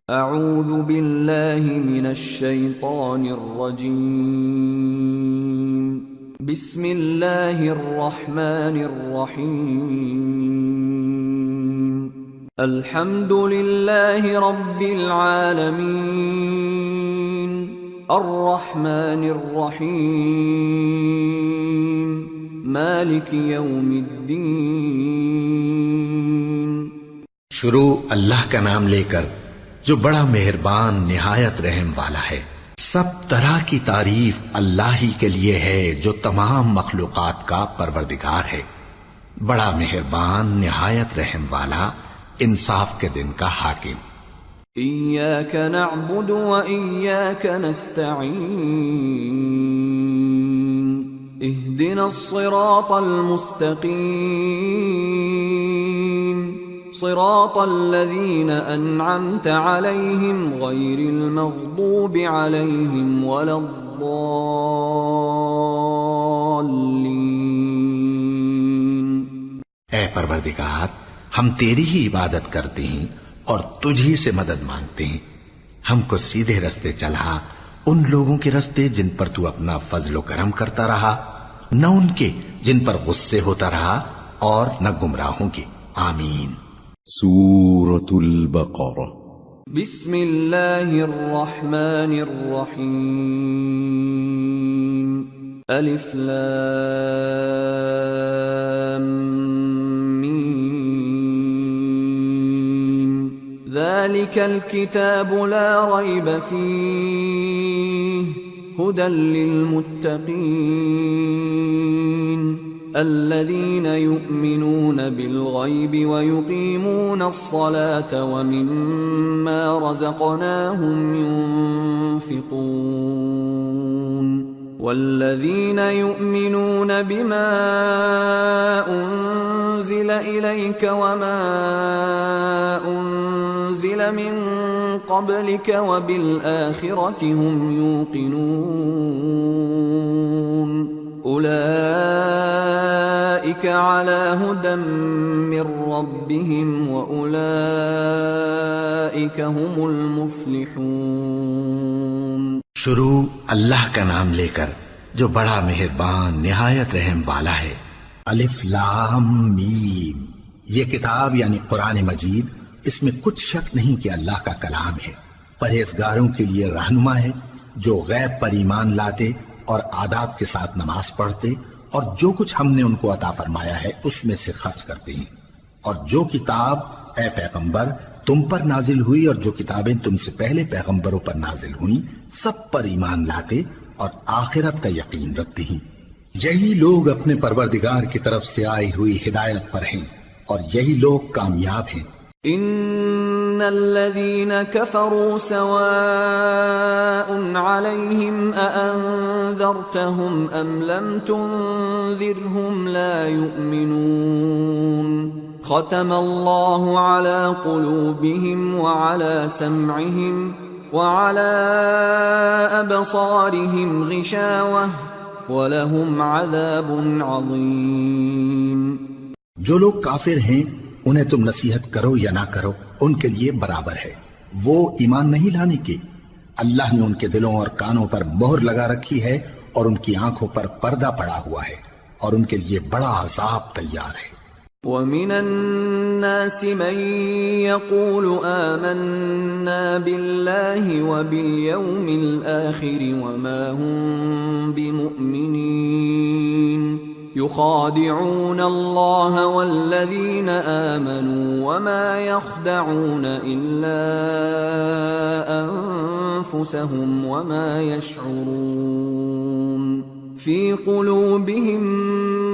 اعوذ باللہ من الشیطان الرجیم بسم اللہ الرحمن الرحیم الحمد للہ رب العالمین الرحمن الرحیم مالک یوم الدین۔ شروع اللہ کا نام لے کر جو بڑا مہربان نہایت رحم والا ہے۔ سب طرح کی تعریف اللہ ہی کے لیے ہے جو تمام مخلوقات کا پروردگار ہے، بڑا مہربان نہایت رحم والا، انصاف کے دن کا حاکم۔ ایاک نعبد و ایاک نستعین اہدنا الصراط المستقیم صراط الذین انعمت علیہم غیر المغضوب علیہم ولا الضالین۔ اے پروردگار، ہم تیری ہی عبادت کرتے ہیں اور تجھ ہی سے مدد مانگتے ہیں، ہم کو سیدھے رستے چلا، ان لوگوں کے رستے جن پر تو اپنا فضل و کرم کرتا رہا، نہ ان کے جن پر غصے ہوتا رہا، اور نہ گمراہوں کے۔ آمین۔ سورة البقرہ۔ بسم اللہ الرحمن الرحیم الف لام میم ذالک الکتاب لا ریب فیہ ہدی للمتقین الذين يؤمنون بالغيب ويقيمون الصلاة ومما رزقناهم ينفقون والذين يؤمنون بما أنزل إليك وما أنزل من قبلك وبالآخرة هم يوقنون اولئک علی ھدی من ربہم واولئک ھم المفلحون۔ شروع اللہ کا نام لے کر جو بڑا مہربان نہایت رحم والا ہے۔ الف لام میم، یہ کتاب یعنی قرآن مجید، اس میں کچھ شک نہیں کہ اللہ کا کلام ہے، پرہیزگاروں کے لیے رہنما ہے، جو غیب پر ایمان لاتے اور آداب کے ساتھ نماز پڑھتے اور جو کچھ ہم نے ان کو عطا فرمایا ہے اس میں سے خرچ کرتے ہیں، اور جو کتاب اے پیغمبر تم پر نازل ہوئی اور جو کتابیں تم سے پہلے پیغمبروں پر نازل ہوئیں سب پر ایمان لاتے اور آخرت کا یقین رکھتے ہیں۔ یہی لوگ اپنے پروردگار کی طرف سے آئی ہوئی ہدایت پر ہیں اور یہی لوگ کامیاب ہیں۔ ان الذين كفروا سواء عليهم أأنذرتهم ام لم تنذرهم لا يؤمنون ختم الله على قلوبهم وعلى سمعهم وعلى أبصارهم غشاوة ولهم عذاب عظيم۔ جو لوگ کافر ہیں انہیں تم نصیحت کرو یا نہ کرو ان کے لیے برابر ہے، وہ ایمان نہیں لانے کے، اللہ نے ان کے دلوں اور کانوں پر مہر لگا رکھی ہے اور ان کی آنکھوں پر پردہ پڑا ہوا ہے اور ان کے لیے بڑا عذاب تیار ہے۔ وَمِنَ النَّاسِ مَن يَقُولُ آمَنَّا بِاللَّهِ وَبِالْيَوْمِ الْآخِرِ وَمَا هُمْ بِمُؤْمِنِينَ يخادعون اللہ والذین آمنوا وما يخدعون الا انفسهم وما يشعرون فی قلوبهم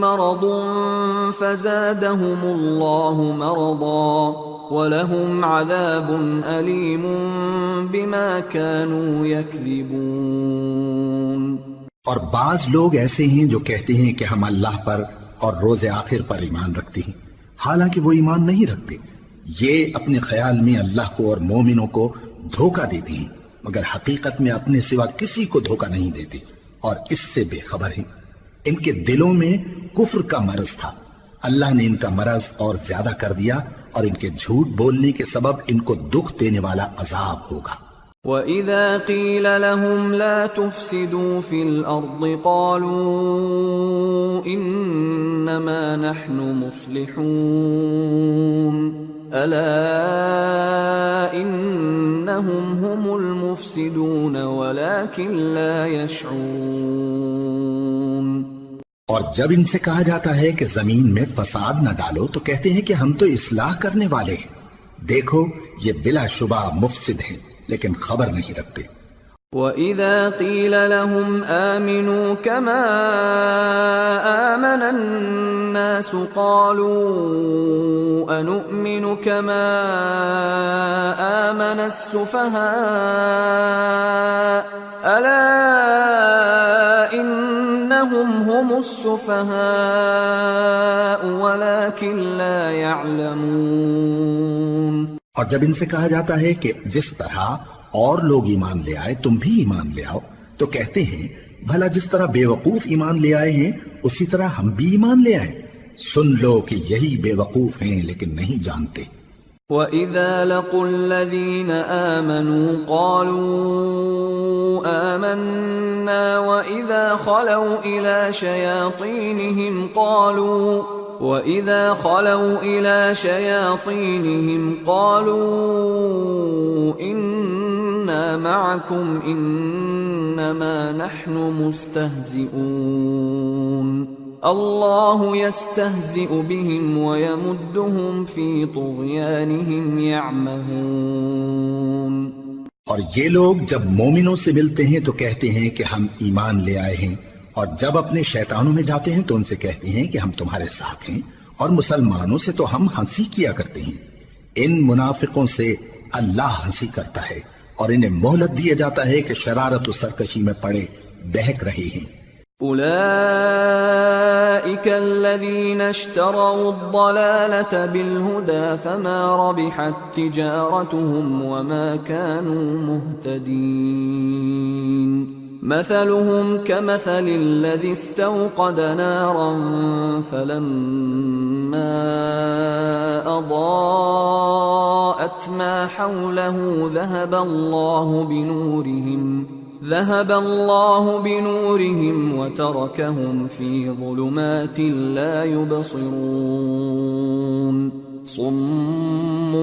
مرض فزادهم اللہ مرضا ولهم عذاب علیم بما كانوا يكذبون۔ اور بعض لوگ ایسے ہیں جو کہتے ہیں کہ ہم اللہ پر اور روز آخر پر ایمان رکھتے ہیں، حالانکہ وہ ایمان نہیں رکھتے، یہ اپنے خیال میں اللہ کو اور مومنوں کو دھوکہ دیتے ہیں، مگر حقیقت میں اپنے سوا کسی کو دھوکہ نہیں دیتے اور اس سے بے خبر ہیں۔ ان کے دلوں میں کفر کا مرض تھا اللہ نے ان کا مرض اور زیادہ کر دیا اور ان کے جھوٹ بولنے کے سبب ان کو دکھ دینے والا عذاب ہوگا۔ وَإِذَا قِيلَ لَهُمْ لَا تُفْسِدُوا فِي الْأَرْضِ قَالُوا إِنَّمَا نَحْنُ مُصْلِحُونَ أَلَا إِنَّهُمْ هُمُ الْمُفْسِدُونَ وَلَكِنْ لَا يَشْعُرُونَ۔ اور جب ان سے کہا جاتا ہے کہ زمین میں فساد نہ ڈالو تو کہتے ہیں کہ ہم تو اصلاح کرنے والے ہیں، دیکھو یہ بلا شبہ مفسد ہیں لیکن خبر نہیں رکھتے۔ وَإِذَا قِيلَ لَهُمْ آمِنُوا كَمَا آمَنَ النَّاسُ قَالُوا أَنُؤْمِنُ كَمَا آمَنَ السُّفَهَاءُ أَلَا إِنَّهُمْ هُمُ السُّفَهَاءُ وَلَكِنْ لَا يَعْلَمُونَ۔ اور جب ان سے کہا جاتا ہے کہ جس طرح اور لوگ ایمان لے آئے تم بھی ایمان لے آؤ تو کہتے ہیں بھلا جس طرح بے وقوف ایمان لے آئے ہیں اسی طرح ہم بھی ایمان لے آئے۔ سن لو کہ یہی بے وقوف ہیں لیکن نہیں جانتے۔ وَإِذَا لَقُوا الَّذِينَ آمَنُوا قَالُوا آمَنَّا وَإِذَا خَلَوْا إِلَى شَيَاطِينِهِمْ قَالُوا إِنَّا مَعَكُمْ إِنَّمَا نَحْنُ مُسْتَهْزِئُونَ اللَّهُ يَسْتَهْزِئُ بِهِمْ وَيَمُدُّهُمْ فِي طُغْيَانِهِمْ يَعْمَهُونَ۔ اور یہ لوگ جب مومنوں سے ملتے ہیں تو کہتے ہیں کہ ہم ایمان لے آئے ہیں، اور جب اپنے شیطانوں میں جاتے ہیں تو ان سے کہتے ہیں کہ ہم تمہارے ساتھ ہیں، اور مسلمانوں سے تو ہم ہنسی کیا کرتے ہیں۔ ان منافقوں سے اللہ ہنسی کرتا ہے اور انہیں مہلت دیا جاتا ہے کہ شرارت و سرکشی میں پڑے بہک رہے ہیں۔ أولئك الذين اشتروا الضلالة بالهدى فما ربحت تجارتهم وما كانوا مهتدين مثلهم كمثل الذي استوقد نارا فلما أضاءت ما حوله ذهب الله بنورهم وتركهم في ظلمات لا يبصرون صم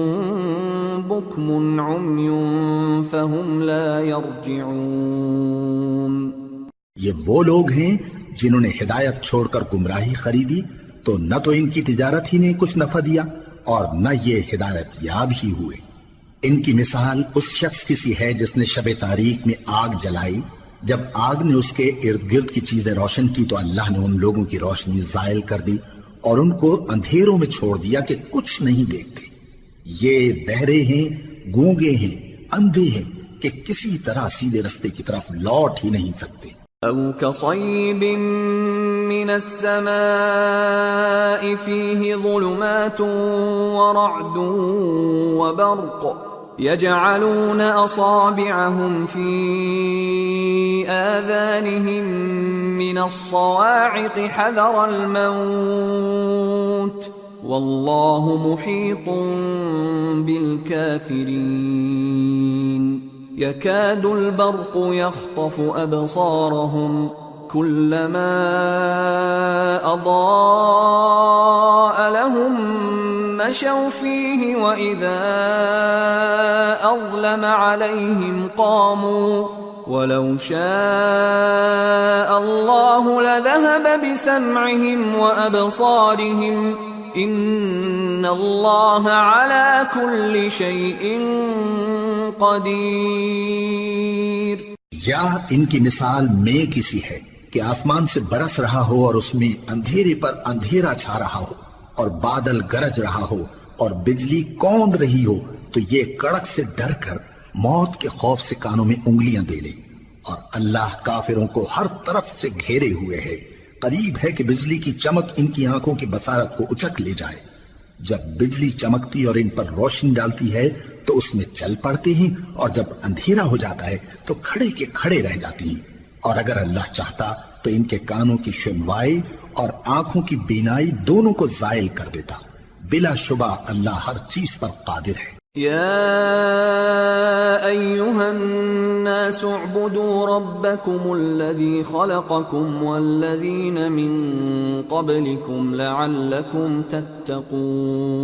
بكم عمي فهم لا يرجعون۔ یہ وہ لوگ ہیں جنہوں نے ہدایت چھوڑ کر گمراہی خریدی تو نہ تو ان کی تجارت ہی نے کچھ نفع دیا اور نہ یہ ہدایت یاب ہی ہوئے۔ ان کی مثال اس شخص کی سی ہے جس نے شب تاریک میں آگ جلائی، جب آگ نے اس کے ارد گرد کی چیزیں روشن کی تو اللہ نے ان لوگوں کی روشنی زائل کر دی اور ان کو اندھیروں میں چھوڑ دیا کہ کچھ نہیں دیکھتے۔ یہ بہرے ہیں، گونگے ہیں، اندھے ہیں کہ کسی طرح سیدھے رستے کی طرف لوٹ ہی نہیں سکتے۔ أو كصيب من السماء فيه ظلمات ورعد وبرق يجعلون أصابعهم في آذانهم من الصواعق حذر الموت والله محيط بالكافرين يكاد البرق يخطف أبصارهم كلما أضاء لهم مشوا فيه وإذا أظلم عليهم قاموا ولو شاء الله لذهب بسمعهم وأبصارهم إن الله على كل شيء قدیر۔ یا ان کی مثال میں کسی ہے کہ آسمان سے برس رہا ہو اور اس میں اندھیرے پر اندھیرا چھا رہا ہو اور بادل گرج رہا ہو اور بجلی کوند رہی ہو تو یہ کڑک سے ڈر کر موت کے خوف سے کانوں میں انگلیاں دے لے، اور اللہ کافروں کو ہر طرف سے گھیرے ہوئے ہے۔ قریب ہے کہ بجلی کی چمک ان کی آنکھوں کی بصارت کو اچک لے جائے۔ جب بجلی چمکتی اور ان پر روشنی ڈالتی ہے تو اس میں چل پڑتے ہیں، اور جب اندھیرا ہو جاتا ہے تو کھڑے کے کھڑے رہ جاتے ہیں، اور اگر اللہ چاہتا تو ان کے کانوں کی سنوائی اور آنکھوں کی بینائی دونوں کو زائل کر دیتا. بلا شبہ اللہ ہر چیز پر قادر ہے. يا أيها الناس اعبدوا ربكم الذي خلقكم والذين من قبلكم لعلكم تتقون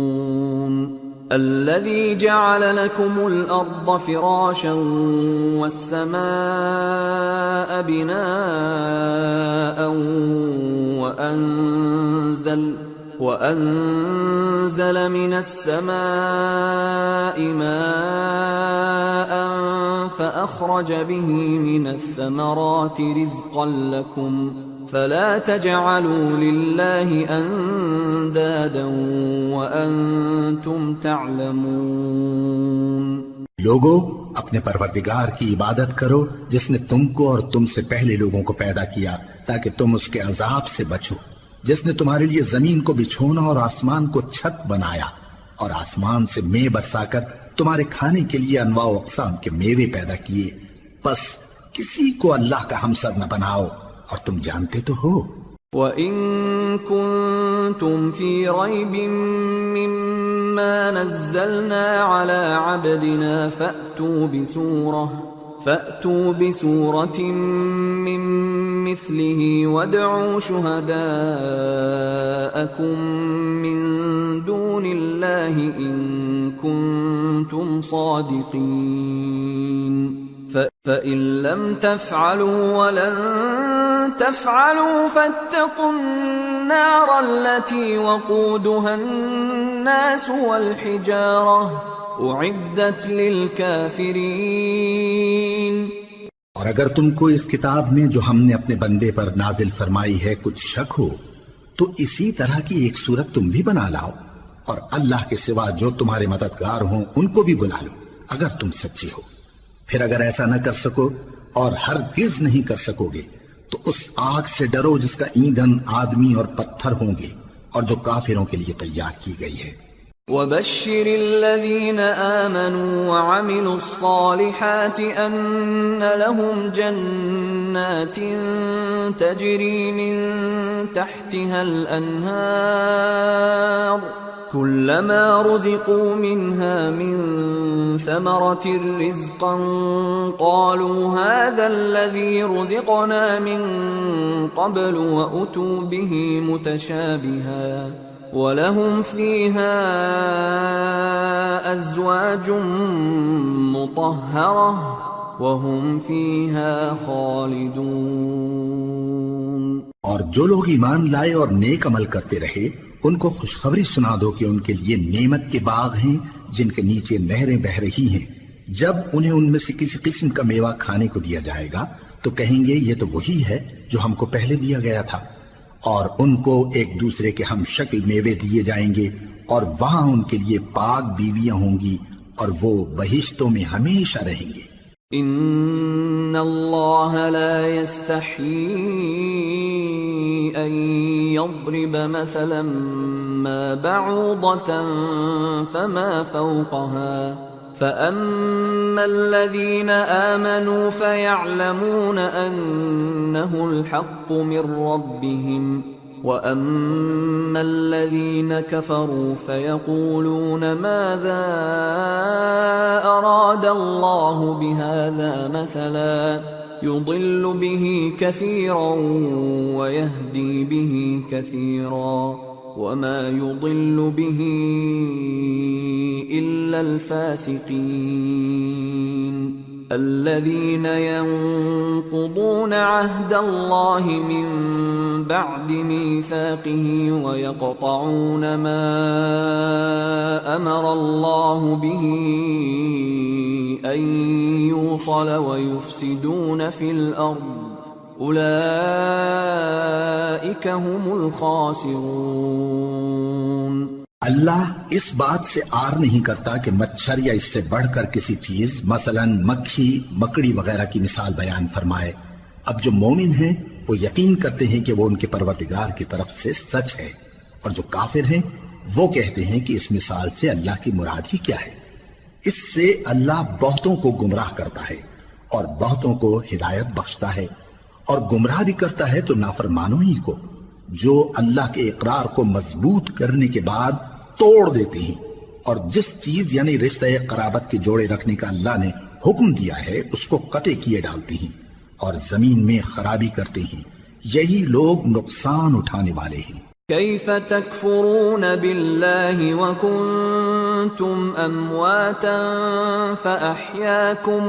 الذي جعل لكم الأرض فراشا والسماء بناء وأنزل من السماء ماء فأخرج به من الثمرات رزقا لكم فلا تجعلوا لله أندادا وأنتم تعلمون. لوگو اپنے پروردگار کی عبادت کرو جس نے تم کو اور تم سے پہلے لوگوں کو پیدا کیا تاکہ تم اس کے عذاب سے بچو، جس نے تمہارے لیے زمین کو بچھونا اور آسمان کو چھت بنایا اور آسمان سے مے برسا کر تمہارے کھانے کے لیے انواع و اقسام کے میوے پیدا کیے. بس کسی کو اللہ کا ہمسر نہ بناؤ اور تم جانتے تو ہو. وَإِن كُنتُمْ فِي رَيْبٍ مِّمَّا نَزَّلْنَا عَلَى عَبْدِنَا فَأْتُوا بِسُورَةٍ مِّن مِّثْلِهِ وَادْعُوا شُهَدَاءَكُم مِّن دُونِ اللَّهِ إِن كُنتُمْ صَادِقِينَ فَإِن لَّمْ تَفْعَلُوا وَلَن تَفْعَلُوا فَاتَّقُوا النَّارَ الَّتِي وَقُودُهَا النَّاسُ وَالْحِجَارَةُ اعدت للکافرین. اور اگر تم کو اس کتاب میں جو ہم نے اپنے بندے پر نازل فرمائی ہے کچھ شک ہو تو اسی طرح کی ایک صورت تم بھی بنا لاؤ اور اللہ کے سوا جو تمہارے مددگار ہوں ان کو بھی بلا لو اگر تم سچے ہو. پھر اگر ایسا نہ کر سکو اور ہرگز نہیں کر سکو گے تو اس آگ سے ڈرو جس کا ایندھن آدمی اور پتھر ہوں گے اور جو کافروں کے لیے تیار کی گئی ہے. وَبَشِّرِ الَّذِينَ آمَنُوا وَعَمِلُوا الصَّالِحَاتِ أَنَّ لَهُمْ جَنَّاتٍ تَجْرِي مِن تَحْتِهَا الْأَنْهَارُ كُلَّمَا رُزِقُوا مِنْهَا مِن ثَمَرَةٍ رِزْقًا قَالُوا هَذَا الَّذِي رُزِقْنَا مِن قَبْلُ وَأُتُوا بِهِ مُتَشَابِهًا وَلَهُمْ فِيهَا أَزْوَاجٌ مُطَهَّرَةٌ وَهُمْ فِيهَا خَالِدُونَ. اور جو لوگ ایمان لائے اور نیک عمل کرتے رہے ان کو خوشخبری سنا دو کہ ان کے لیے نعمت کے باغ ہیں جن کے نیچے نہریں بہہ رہی ہیں. جب انہیں ان میں سے کسی قسم کا میوہ کھانے کو دیا جائے گا تو کہیں گے یہ تو وہی ہے جو ہم کو پہلے دیا گیا تھا، اور ان کو ایک دوسرے کے ہم شکل میوے دیے جائیں گے اور وہاں ان کے لیے پاک بیویاں ہوں گی اور وہ بہشتوں میں ہمیشہ رہیں گے. ان اللہ لا يستحيي ان يضرب مثلا ما بعوضة فما فوقها فأما الذين آمنوا فيعلمون أنه الحق من ربهم وأما الذين كفروا فيقولون ماذا أراد الله بهذا مثلا يضل به كثيرا ويهدي به كثيرا وما يضل به إلا الفاسقين الذين ينقضون عهد الله من بعد ميثاقه ويقطعون ما أمر الله به أن يوصل ويفسدون في الأرض اولئک هم الخاسرون. اللہ اس بات سے آر نہیں کرتا کہ مچھر یا اس سے بڑھ کر کسی چیز مثلا مکھی مکڑی وغیرہ کی مثال بیان فرمائے. اب جو مومن ہیں وہ یقین کرتے ہیں کہ وہ ان کے پروردگار کی طرف سے سچ ہے، اور جو کافر ہیں وہ کہتے ہیں کہ اس مثال سے اللہ کی مراد ہی کیا ہے. اس سے اللہ بہتوں کو گمراہ کرتا ہے اور بہتوں کو ہدایت بخشتا ہے، اور گمراہ بھی کرتا ہے تو نافرمانوں ہی کو، جو اللہ کے اقرار کو مضبوط کرنے کے بعد توڑ دیتے ہیں، اور جس چیز یعنی رشتہ قرابت کے جوڑے رکھنے کا اللہ نے حکم دیا ہے اس کو قطع کیے ڈالتے ہیں اور زمین میں خرابی کرتے ہیں، یہی لوگ نقصان اٹھانے والے ہیں۔ كيف تكفرون بالله وكنتم أمواتا فأحياكم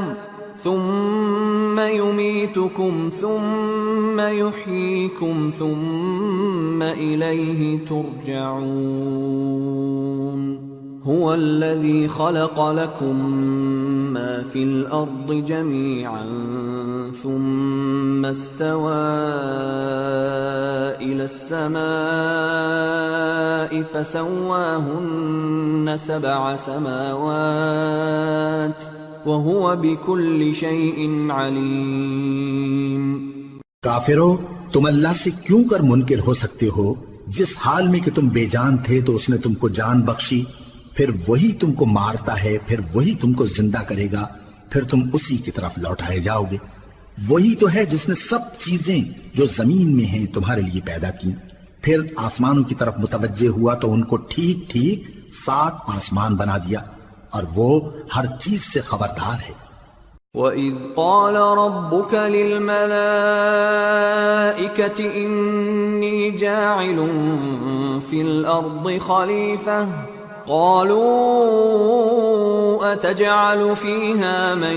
ثم يميتكم ثم يحييكم ثم إليه ترجعون هو الذي خلق لكم ما في الأرض جميعا ثم استوى إلى السماء فسواهن 7 سماوات وهو بكل شيء عليم۔ کافرو، تم اللہ سے کیوں کر منکر ہو سکتے ہو؟ جس حال میں کہ تم بے جان تھے تو اس نے تم کو جان بخشی، پھر وہی تم کو مارتا ہے، پھر وہی تم کو زندہ کرے گا، پھر تم اسی کی طرف لوٹائے جاؤ گے۔ وہی تو ہے جس نے سب چیزیں جو زمین میں ہیں تمہارے لیے پیدا کی، پھر آسمانوں کی طرف متوجہ ہوا تو ان کو ٹھیک ٹھیک 7 آسمان بنا دیا، اور وہ ہر چیز سے خبردار ہے۔ وَإِذْ قَالَ رَبُّكَ لِلْمَلَائِكَةِ إِنِّي جَاعِلٌ فِي الْأَرْضِ خَلِيفَةً قَالُوا أَتَجْعَلُ فِيهَا مَن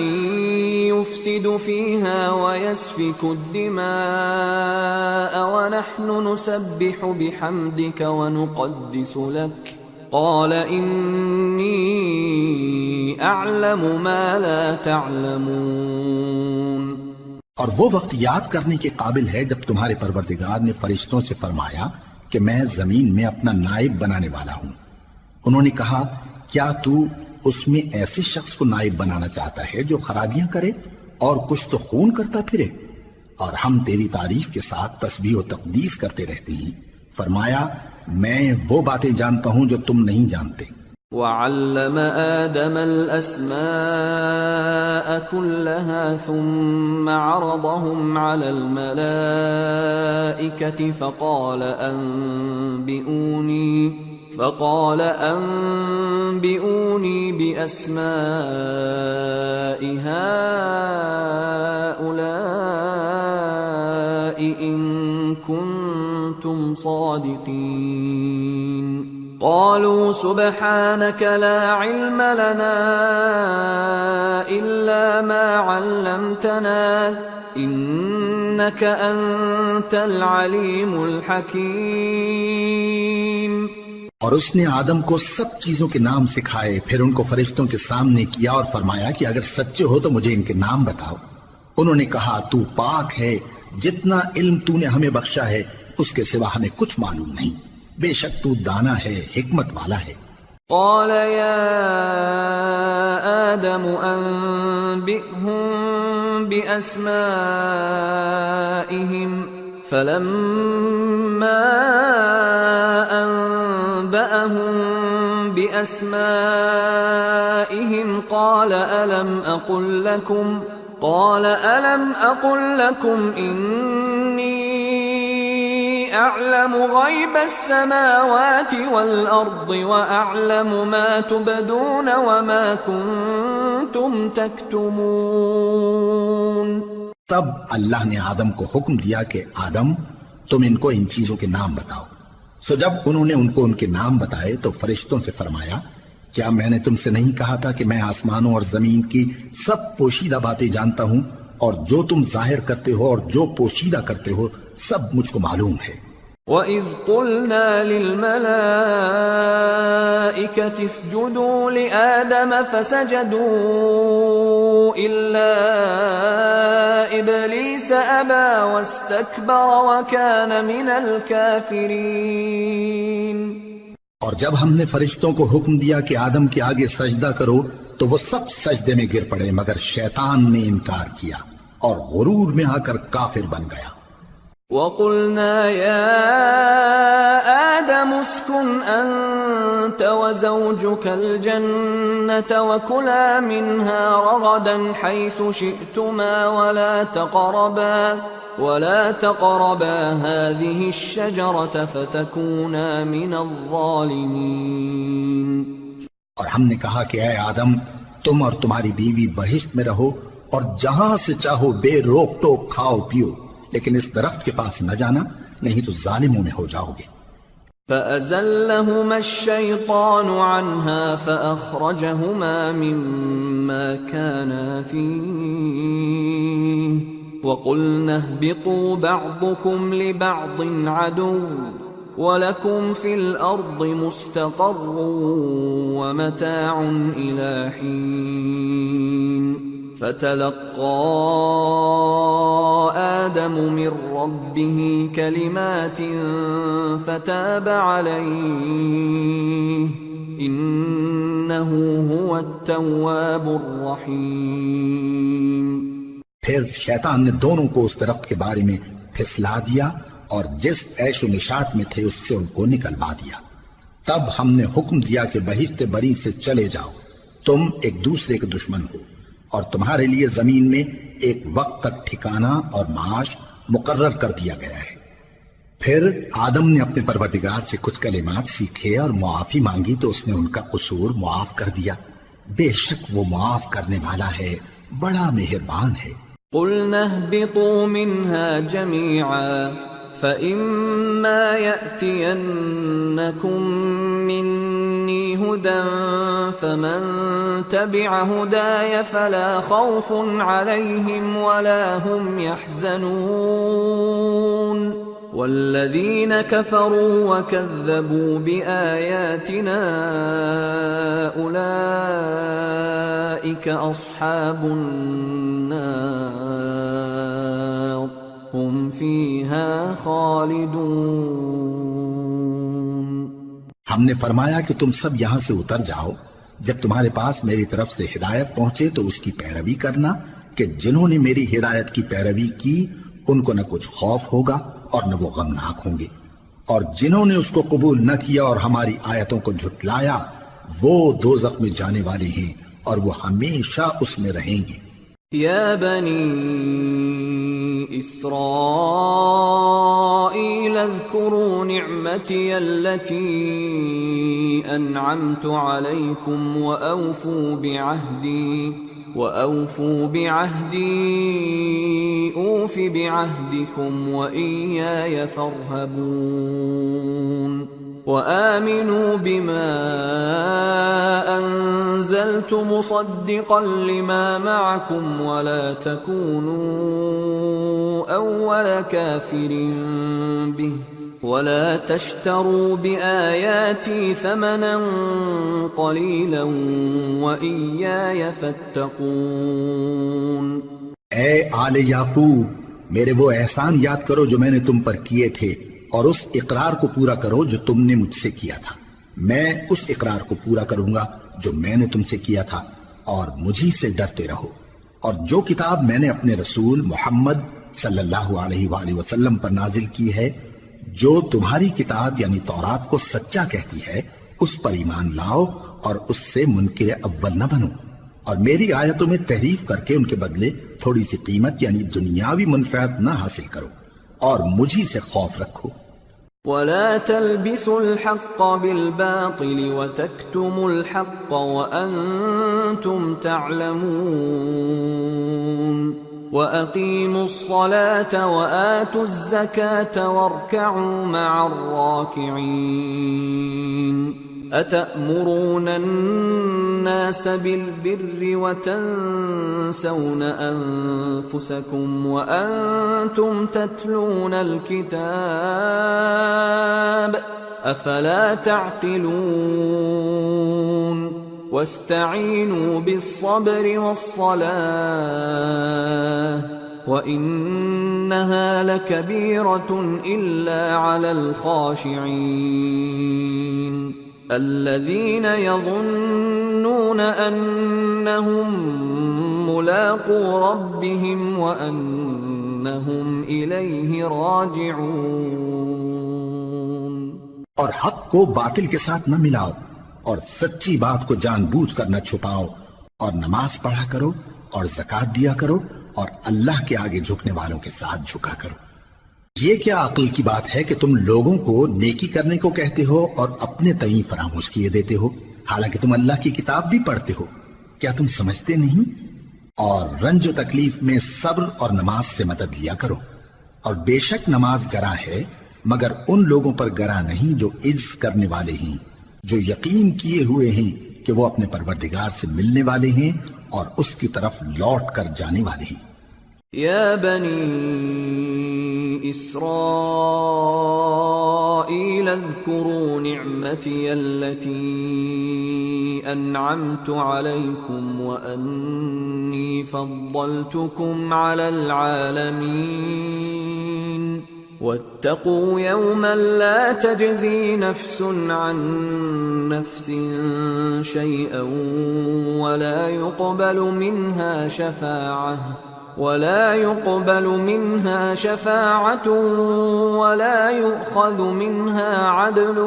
يُفْسِدُ فِيهَا وَيَسْفِكُ الدِّمَاءَ وَنَحْنُ نُسَبِّحُ بِحَمْدِكَ وَنُقَدِّسُ لَكَ قال انی اعلم ما لا تعلمون۔ اور وہ وقت یاد کرنے کے قابل ہے جب تمہارے پروردگار نے فرشتوں سے فرمایا کہ میں زمین میں اپنا نائب بنانے والا ہوں۔ انہوں نے کہا کیا تو اس میں ایسے شخص کو نائب بنانا چاہتا ہے جو خرابیاں کرے اور کچھ تو خون کرتا پھرے؟ اور ہم تیری تعریف کے ساتھ تسبیح و تقدیس کرتے رہتے ہیں۔ فرمایا میں وہ باتیں جانتا ہوں جو تم نہیں جانتے۔ وَعَلَّمَ آدَمَ الْأَسْمَاءَ كُلَّهَا ثُمَّ عَرَضَهُمْ عَلَى الْمَلَائِكَةِ فقال أنبئوني بأسماء هؤلاء إن كنتم صادقين قالوا سبحانك لا علم لنا إلا ما علمتنا إنك أنت العليم الحكيم۔ اور اس نے آدم کو سب چیزوں کے نام سکھائے، پھر ان کو فرشتوں کے سامنے کیا اور فرمایا کہ اگر سچے ہو تو مجھے ان کے نام بتاؤ۔ انہوں نے کہا تو پاک ہے، جتنا علم تو نے ہمیں بخشا ہے اس کے سوا ہمیں کچھ معلوم نہیں، بے شک تو دانا ہے، حکمت والا ہے۔ قال يا آدم أنبئهم بأسمائهم فلما أنبأهم بأسمائهم قال ألم أقل لكم إني أعلم غيب السماوات والأرض وأعلم ما تبدون وما كنتم تكتمون۔ تب اللہ نے آدم کو حکم دیا کہ آدم تم ان کو ان چیزوں کے نام بتاؤ۔ سو جب انہوں نے ان کو ان کے نام بتائے تو فرشتوں سے فرمایا کیا میں نے تم سے نہیں کہا تھا کہ میں آسمانوں اور زمین کی سب پوشیدہ باتیں جانتا ہوں، اور جو تم ظاہر کرتے ہو اور جو پوشیدہ کرتے ہو سب مجھ کو معلوم ہے۔ وَإِذْ قُلْنَا لِلْمَلَائِكَةِ اسْجُدُوا لِآدَمَ فَسَجَدُوا إِلَّا إِبْلِيسَ أَبَى وَاسْتَكْبَرَ وَكَانَ مِنَ الْكَافِرِينَ۔ اور جب ہم نے فرشتوں کو حکم دیا کہ آدم کے آگے سجدہ کرو تو وہ سب سجدے میں گر پڑے مگر شیطان نے انکار کیا اور غرور میں آ کر کافر بن گیا۔ وَقُلْنَا يَا آدَمُ اسْكُنْ أَنْتَ أنت وزوجك الجنة وكلا منها رغدا حيث شئتما ولا تقربا هذه الشجرة فتكونا من الظالمين. اور ہم نے کہا کہ اے آدم تم اور تمہاری بیوی بہشت میں رہو اور جہاں سے چاہو بے روک ٹوک کھاؤ پیو، لیکن اس درخت کے پاس نہ جانا نہیں تو ظالموں میں ہو جاؤ گے. فأزلهما الشيطان عنها فأخرجهما مما كانا فيه وقلنا اهبطوا بعضكم لبعض عدو وَلَكُمْ فِي الْأَرْضِ مُسْتَقَرٌّ وَمَتَاعٌ إِلَىٰ حِينٍ. فَتَلَقَّىٰ آدَمُ مِن رَّبِّهِ كَلِمَاتٍ فَتَابَ عَلَيْهِ إِنَّهُ هُوَ التَّوَّابُ الرَّحِيمُ. پھر شیطان نے دونوں کو اس درخت کے بارے میں پھسلا دیا اور جس عیش و نشاط میں تھے اس سے ان کو نکلوا دیا. تب ہم نے حکم دیا کہ بہشت بری سے چلے جاؤ، تم ایک دوسرے کے دشمن ہو، اور تمہارے لیے زمین میں ایک وقت تک ٹھکانہ اور معاش مقرر کر دیا گیا ہے. پھر آدم نے اپنے پروردگار سے کچھ کلمات سیکھے اور معافی مانگی تو اس نے ان کا قصور معاف کر دیا. بے شک وہ معاف کرنے والا ہے، بڑا مہربان ہے. قُلْنَا اهْبِطُوا مِنْهَا جَمِيعًا فَإِمَّا يَأْتِيَنَّكُم مِّنِّي هُدًى فَمَن تَبِعَ هُدَايَ فَلَا خَوْفٌ عَلَيْهِمْ وَلَا هُمْ يَحْزَنُونَ وَالَّذِينَ كَفَرُوا وَكَذَّبُوا بِآيَاتِنَا أُولَئِكَ أَصْحَابُ النَّارِ ہم فیہا خالدون. ہم نے فرمایا کہ تم سب یہاں سے اتر جاؤ، جب تمہارے پاس میری طرف سے ہدایت پہنچے تو اس کی پیروی کرنا کہ جنہوں نے میری ہدایت کی پیروی کی ان کو نہ کچھ خوف ہوگا اور نہ وہ غمناک ہوں گے، اور جنہوں نے اس کو قبول نہ کیا اور ہماری آیتوں کو جھٹلایا وہ دوزخ میں جانے والے ہیں اور وہ ہمیشہ اس میں رہیں گے. یا بنی إسرائيل اذكروا نعمتي التي أنعمت عليكم وأوفوا بعهدي أوف بعهدكم وإياي فارهبون. وآمنوا بما أنزلت مصدقا لما معكم ولا تكونوا أول كافر به ولا تشتروا بآياتي ثمنا قليلا وإياي فاتقون. اے آل یعقوب، میرے وہ احسان یاد کرو جو میں نے تم پر کیے تھے، اور اس اقرار کو پورا کرو جو تم نے مجھ سے کیا تھا. میں اس اقرار کو پورا کروں گا جو میں نے تم سے کیا تھا، اور مجھی سے ڈرتے رہو. اور جو کتاب میں نے اپنے رسول محمد صلی اللہ علیہ وآلہ وسلم پر نازل کی ہے، جو تمہاری کتاب یعنی تورات کو سچا کہتی ہے، اس پر ایمان لاؤ اور اس سے منکر اول نہ بنو، اور میری آیتوں میں تحریف کر کے ان کے بدلے تھوڑی سی قیمت یعنی دنیاوی منفعت نہ حاصل کرو، اور مجھی سے خوف رکھو. ولا تلبسوا الحق بالباطل وتكتموا الحق وأنتم تعلمون. وأقيموا الصلاة وآتوا الزكاة واركعوا مع الراكعين. أتأمرون الناس بالبر وتنسون أنفسكم وأنتم تتلون الكتاب أفلا تعقلون. واستعينوا بالصبر والصلاة وإنها لكبيرة إلا على الخاشعين الذين يظنون أنهم ملاقو ربهم وأنهم إليه راجعون. اور حق کو باطل کے ساتھ نہ ملاؤ، اور سچی بات کو جان بوجھ کر نہ چھپاؤ، اور نماز پڑھا کرو اور زکات دیا کرو، اور اللہ کے آگے جھکنے والوں کے ساتھ جھکا کرو۔ یہ کیا عقل کی بات ہے کہ تم لوگوں کو نیکی کرنے کو کہتے ہو اور اپنے تئیں فراموش کیے دیتے ہو، حالانکہ تم اللہ کی کتاب بھی پڑھتے ہو؟ کیا تم سمجھتے نہیں؟ اور رنج و تکلیف میں صبر اور نماز سے مدد لیا کرو، اور بے شک نماز گراں ہے، مگر ان لوگوں پر گراں نہیں جو عجز کرنے والے ہیں، جو یقین کیے ہوئے ہیں کہ وہ اپنے پروردگار سے ملنے والے ہیں اور اس کی طرف لوٹ کر جانے والے ہیں۔ یا بنی اسرائیل اذکروا نعمتی التي انعمت علیکم وانی فضلتکم علی العالمین واتقوا يوما لا تجزي نفس عن نفس شيئا ولا يقبل منها شفاعة ولا يؤخذ منها عدل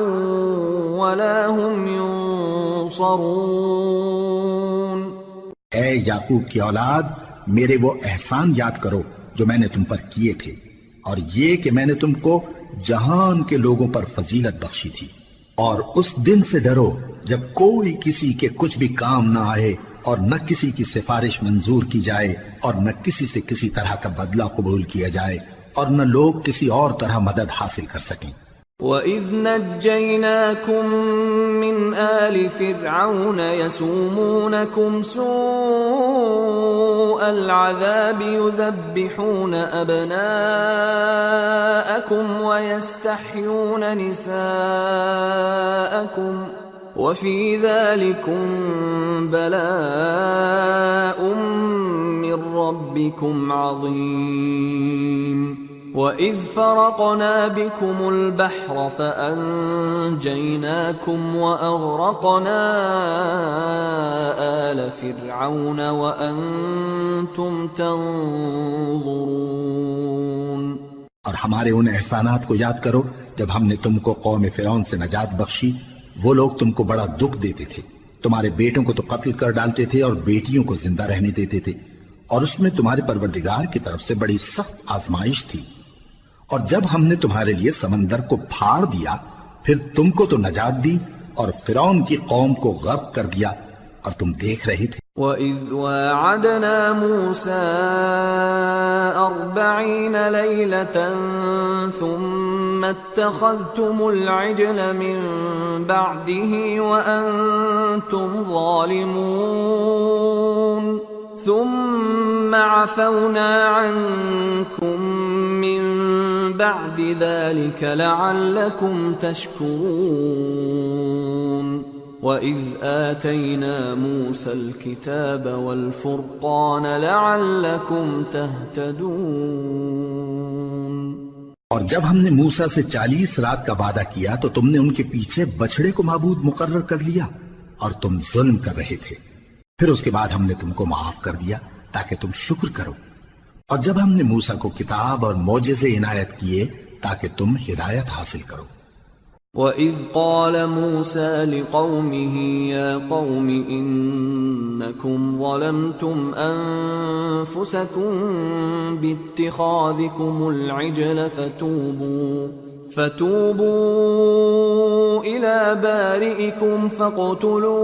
ولا هم ينصرون۔ اے یعقوب کی اولاد، میرے وہ احسان یاد کرو جو میں نے تم پر کیے تھے، اور یہ کہ میں نے تم کو جہان کے لوگوں پر فضیلت بخشی تھی، اور اس دن سے ڈرو جب کوئی کسی کے کچھ بھی کام نہ آئے، اور نہ کسی کی سفارش منظور کی جائے، اور نہ کسی سے کسی طرح کا بدلہ قبول کیا جائے، اور نہ لوگ کسی اور طرح مدد حاصل کر سکیں۔ وَإِذْ نَجَّيْنَاكُمْ مِنْ آلِ فِرْعَوْنَ يَسُومُونَكُمْ سُوءَ الْعَذَابِ يُذَبِّحُونَ أَبْنَاءَكُمْ وَيَسْتَحْيُونَ نِسَاءَكُمْ وَفِي ذَلِكُمْ بَلَاءٌ مِّن رَّبِّكُمْ عَظِيمٌ۔ وَإِذْ فَرَقْنَا بِكُمُ الْبَحْرَ فَأَنجَيْنَاكُمْ وَأَغْرَقْنَا آلَ فِرْعَوْنَ وَأَنْتُمْ تَنظُرُونَ۔ اور ہمارے ان احسانات کو یاد کرو جب ہم نے تم کو قوم فرعون سے نجات بخشی۔ وہ لوگ تم کو بڑا دکھ دیتے تھے، تمہارے بیٹوں کو تو قتل کر ڈالتے تھے اور بیٹیوں کو زندہ رہنے دیتے تھے، اور اس میں تمہارے پروردگار کی طرف سے بڑی سخت آزمائش تھی۔ اور جب ہم نے تمہارے لیے سمندر کو پھاڑ دیا، پھر تم کو تو نجات دی اور فرعون کی قوم کو غرق کر دیا، اور تم دیکھ رہے تھے۔ وَإِذْ وَاعَدْنَا مُوسَىٰ 40 لَيْلَةً ثُمَّ اتَّخَذْتُمُ الْعِجْلَ مِن بَعْدِهِ وَأَنْتُمْ ظَالِمُونَ ثُمَّ عَفَوْنَا عَنْكُمْ مِن بَعْدِ ذَلِكَ لَعَلَّكُمْ تَشْكُرُونَ۔ وَإِذْ آتَيْنَا مُوسَى الْكِتَابَ وَالْفُرْقَانَ لَعَلَّكُمْ تَهْتَدُونَ۔ اور جب ہم نے موسیٰ سے 40 رات کا وعدہ کیا تو تم نے ان کے پیچھے بچڑے کو معبود مقرر کر لیا، اور تم ظلم کر رہے تھے۔ پھر اس کے بعد ہم نے تم کو معاف کر دیا تاکہ تم شکر کرو۔ اور جب ہم نے موسیٰ کو کتاب اور معجزے عنایت کیے تاکہ تم ہدایت حاصل کرو۔ وَإِذْ قَالَ مُوسَىٰ لِقَوْمِهِ يَا قَوْمِ إِنَّكُمْ ظَلَمْتُمْ أَنفُسَكُمْ بِاتِّخَاذِكُمُ الْعِجْلَ فَتُوبُوا إِلَىٰ بَارِئِكُمْ فَاقْتُلُوا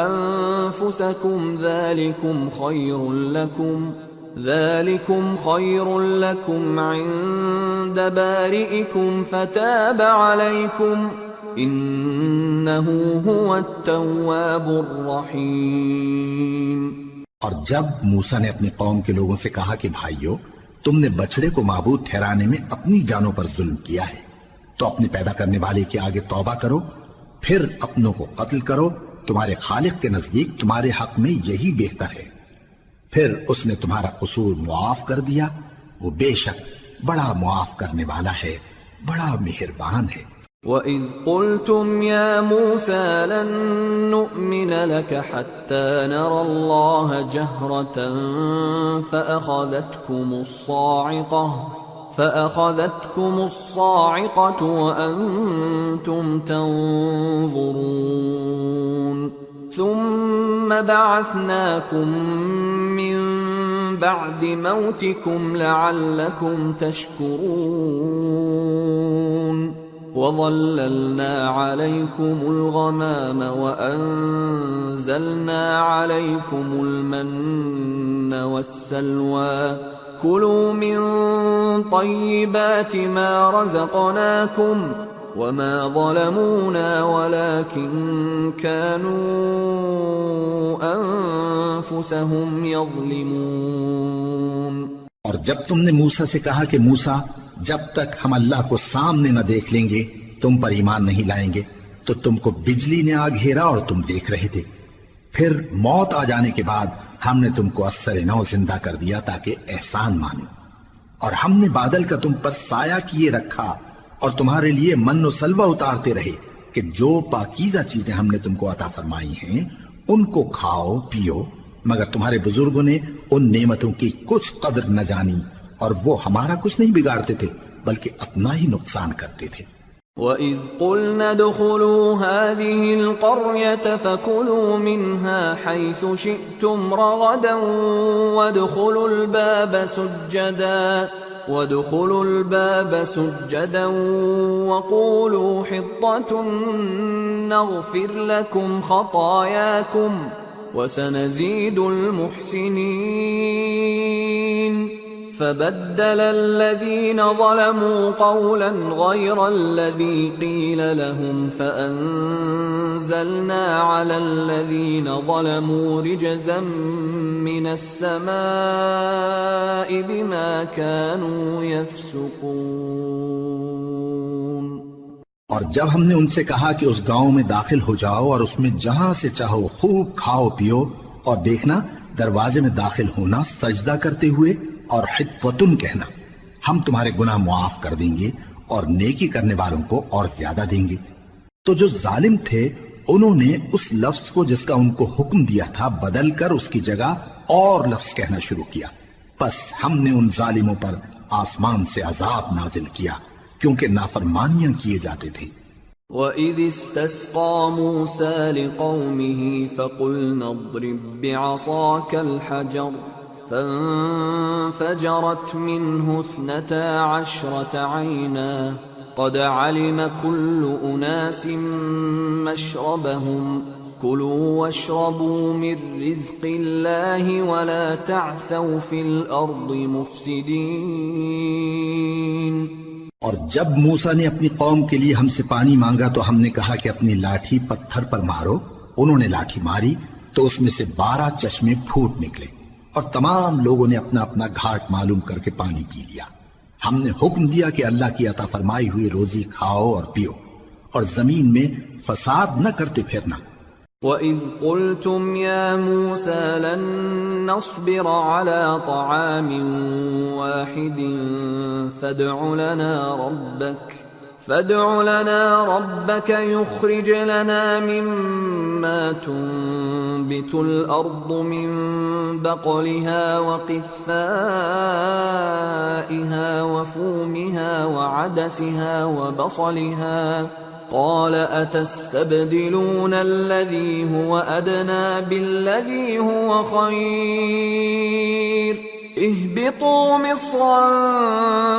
أَنفُسَكُمْ ذَلِكُمْ خَيْرٌ لَكُمْ عِندَ بَارِئِكُمْ فَتَابَ عَلَيْكُمْ إِنَّهُ هُوَ التَّوَّابُ الرَّحِيمُ۔ اور جب موسیٰ نے اپنی قوم کے لوگوں سے کہا کہ بھائیو، تم نے بچڑے کو معبود ٹھہرانے میں اپنی جانوں پر ظلم کیا ہے، تو اپنے پیدا کرنے والے کے آگے توبہ کرو، پھر اپنوں کو قتل کرو، تمہارے خالق کے نزدیک تمہارے حق میں یہی بہتر ہے۔ پھر اس نے تمہارا قصور معاف کر دیا، وہ بے شک بڑا معاف کرنے والا ہے، بڑا مہربان ہے۔ وَإِذْ قُلْتُمْ يَا مُوسَىٰ لَن نُّؤْمِنَ لَكَ حَتَّىٰ نَرَى اللَّهَ جَهْرَةً فأخذتكم الصاعقة وأنتم تنظرون ثم بعثناكم من بعد موتكم لعلكم تشكرون وظللنا عليكم الغمام وأنزلنا عليكم المن والسلوى كلوا من طيبات ما رزقناكم وما ظلمونا ولكن كانوا أنفسهم يظلمون۔ اور جب تم نے موسیٰ سے کہا کہ موسیٰ جب تک ہم اللہ کو سامنے نہ دیکھ لیں گے تم پر ایمان نہیں لائیں گے، تو تم کو بجلی نے آ گھیرا اور تم دیکھ رہے تھے، پھر موت آ جانے کے بعد ہم نے تم کو اثر نو زندہ کر دیا تاکہ احسان مانو، اور ہم نے بادل کا تم پر سایہ کیے رکھا اور تمہارے لیے من و سلوہ اتارتے رہے کہ جو پاکیزہ چیزیں ہم نے تم کو عطا فرمائی ہیں ان کو کھاؤ پیو، مگر تمہارے بزرگوں نے ان نعمتوں کی کچھ قدر نہ جانی اور وہ ہمارا کچھ نہیں بگاڑتے تھے بلکہ اپنا ہی نقصان کرتے تھے۔ وَإِذْ قُلْنَا ادْخُلُوا هَٰذِهِ الْقَرْيَةَ فَكُلُوا مِنْهَا حَيْثُ شِئْتُمْ رَغَدًا وَادْخُلُوا الْبَابَ سُجَّدًا وَقُولُوا حِطَّةٌ نَغْفِرْ لَكُمْ خَطَايَاكُمْ وَسَنَزِيدُ الْمُحْسِنِينَ فبدل الذين ظلموا قولا غير الذي قيل لهم فأنزلنا على الذين ظلموا رجزا من السماء بما كانوا يفسقون۔ اور جب ہم نے ان سے کہا کہ اس گاؤں میں داخل ہو جاؤ اور اس میں جہاں سے چاہو خوب کھاؤ پیو، اور دیکھنا دروازے میں داخل ہونا سجدہ کرتے ہوئے اور حطوتن کہنا، ہم تمہارے گناہ معاف کر دیں گے اور نیکی کرنے والوں کو اور زیادہ دیں گے۔ تو جو ظالم تھے انہوں نے اس لفظ کو جس کا ان کو حکم دیا تھا بدل کر اس کی جگہ اور لفظ کہنا شروع کیا، پس ہم نے ان ظالموں پر آسمان سے عذاب نازل کیا کیونکہ نافرمانیاں کیے جاتے تھے۔ وَإِذِ اسْتَسْقَىٰ مُوسَىٰ لِقَوْمِهِ فَقُلْنَا اضْرِب بِّعَصَاكَ الْحَجَرَ فانفجرت منه 12 عينا قد علم كل أناس مشربهم كلوا واشربوا من رزق الله ولا تعثوا في الأرض مفسدين۔ اور جب موسیٰ نے اپنی قوم کے لیے ہم سے پانی مانگا تو ہم نے کہا کہ اپنی لاٹھی پتھر پر مارو، انہوں نے لاٹھی ماری تو اس میں سے 12 چشمے پھوٹ نکلے اور تمام لوگوں نے اپنا اپنا گھاٹ معلوم کر کے پانی پی لیا۔ ہم نے حکم دیا کہ اللہ کی عطا فرمائی ہوئی روزی کھاؤ اور پیو اور زمین میں فساد نہ کرتے پھرنا۔ وَإِذْ قُلْتُمْ يَا مُوسَىٰ لَن نَّصْبِرَ عَلَىٰ طَعَامٍ وَاحِدٍ فادع لنا ربك يخرج لنا مما تنبت الأرض من بقلها وقثائها وفومها وعدسها وبصلها قال أتستبدلون الذي هو أدنى بالذي هو خير اهبطوا مصرا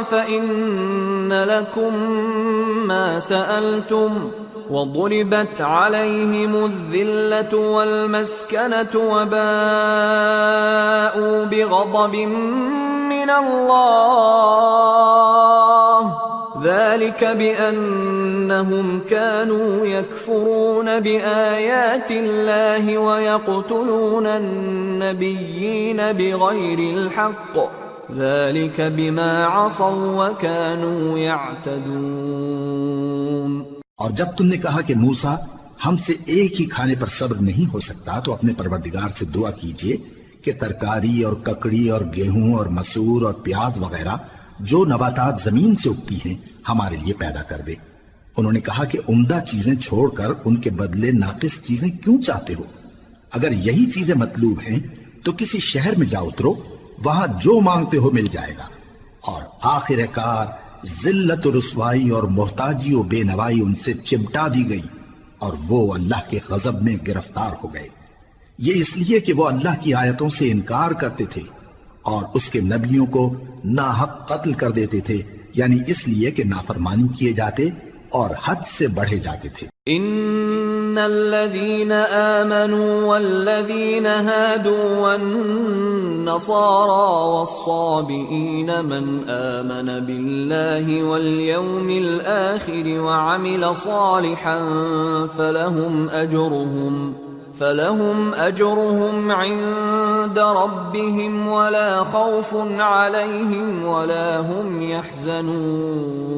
فإن لكم ما سألتم وضربت عليهم الذلة والمسكنة وباءوا بغضب من الله ذلك بأنهم كانوا يكفرون بآيات الله ويقتلون النبيين بغير الحق ذلك بما عصوا وكانوا يعتدون۔ اور جب تم نے کہا کہ موسیٰ ہم سے ایک ہی کھانے پر صبر نہیں ہو سکتا تو اپنے پروردگار سے دعا کیجئے کہ ترکاری اور ککڑی اور گیہوں اور مسور اور پیاز وغیرہ جو نباتات زمین سے اگتی ہیں ہمارے لیے پیدا کر دے۔ انہوں نے کہا کہ عمدہ چیزیں چھوڑ کر ان کے بدلے ناقص چیزیں کیوں چاہتے ہو؟ اگر یہی چیزیں مطلوب ہیں تو کسی شہر میں جا اترو، وہاں جو مانگتے ہو مل جائے گا، اور آخر کار ذلت و رسوائی اور محتاجی و بے نوائی ان سے چمٹا دی گئی اور وہ اللہ کے غضب میں گرفتار ہو گئے، یہ اس لیے کہ وہ اللہ کی آیتوں سے انکار کرتے تھے اور اس کے نبیوں کو ناحق قتل کر دیتے تھے، یعنی اس لیے کہ نافرمانی کیے جاتے اور حد سے بڑھے جاتے تھے۔ ان الذين آمنوا والذين هادوا والنصارى والصابئين من آمن بالله واليوم الآخر وعمل صالحا فلهم أجرهم عند ربهم ولا خوف عليهم ولا هم يحزنون۔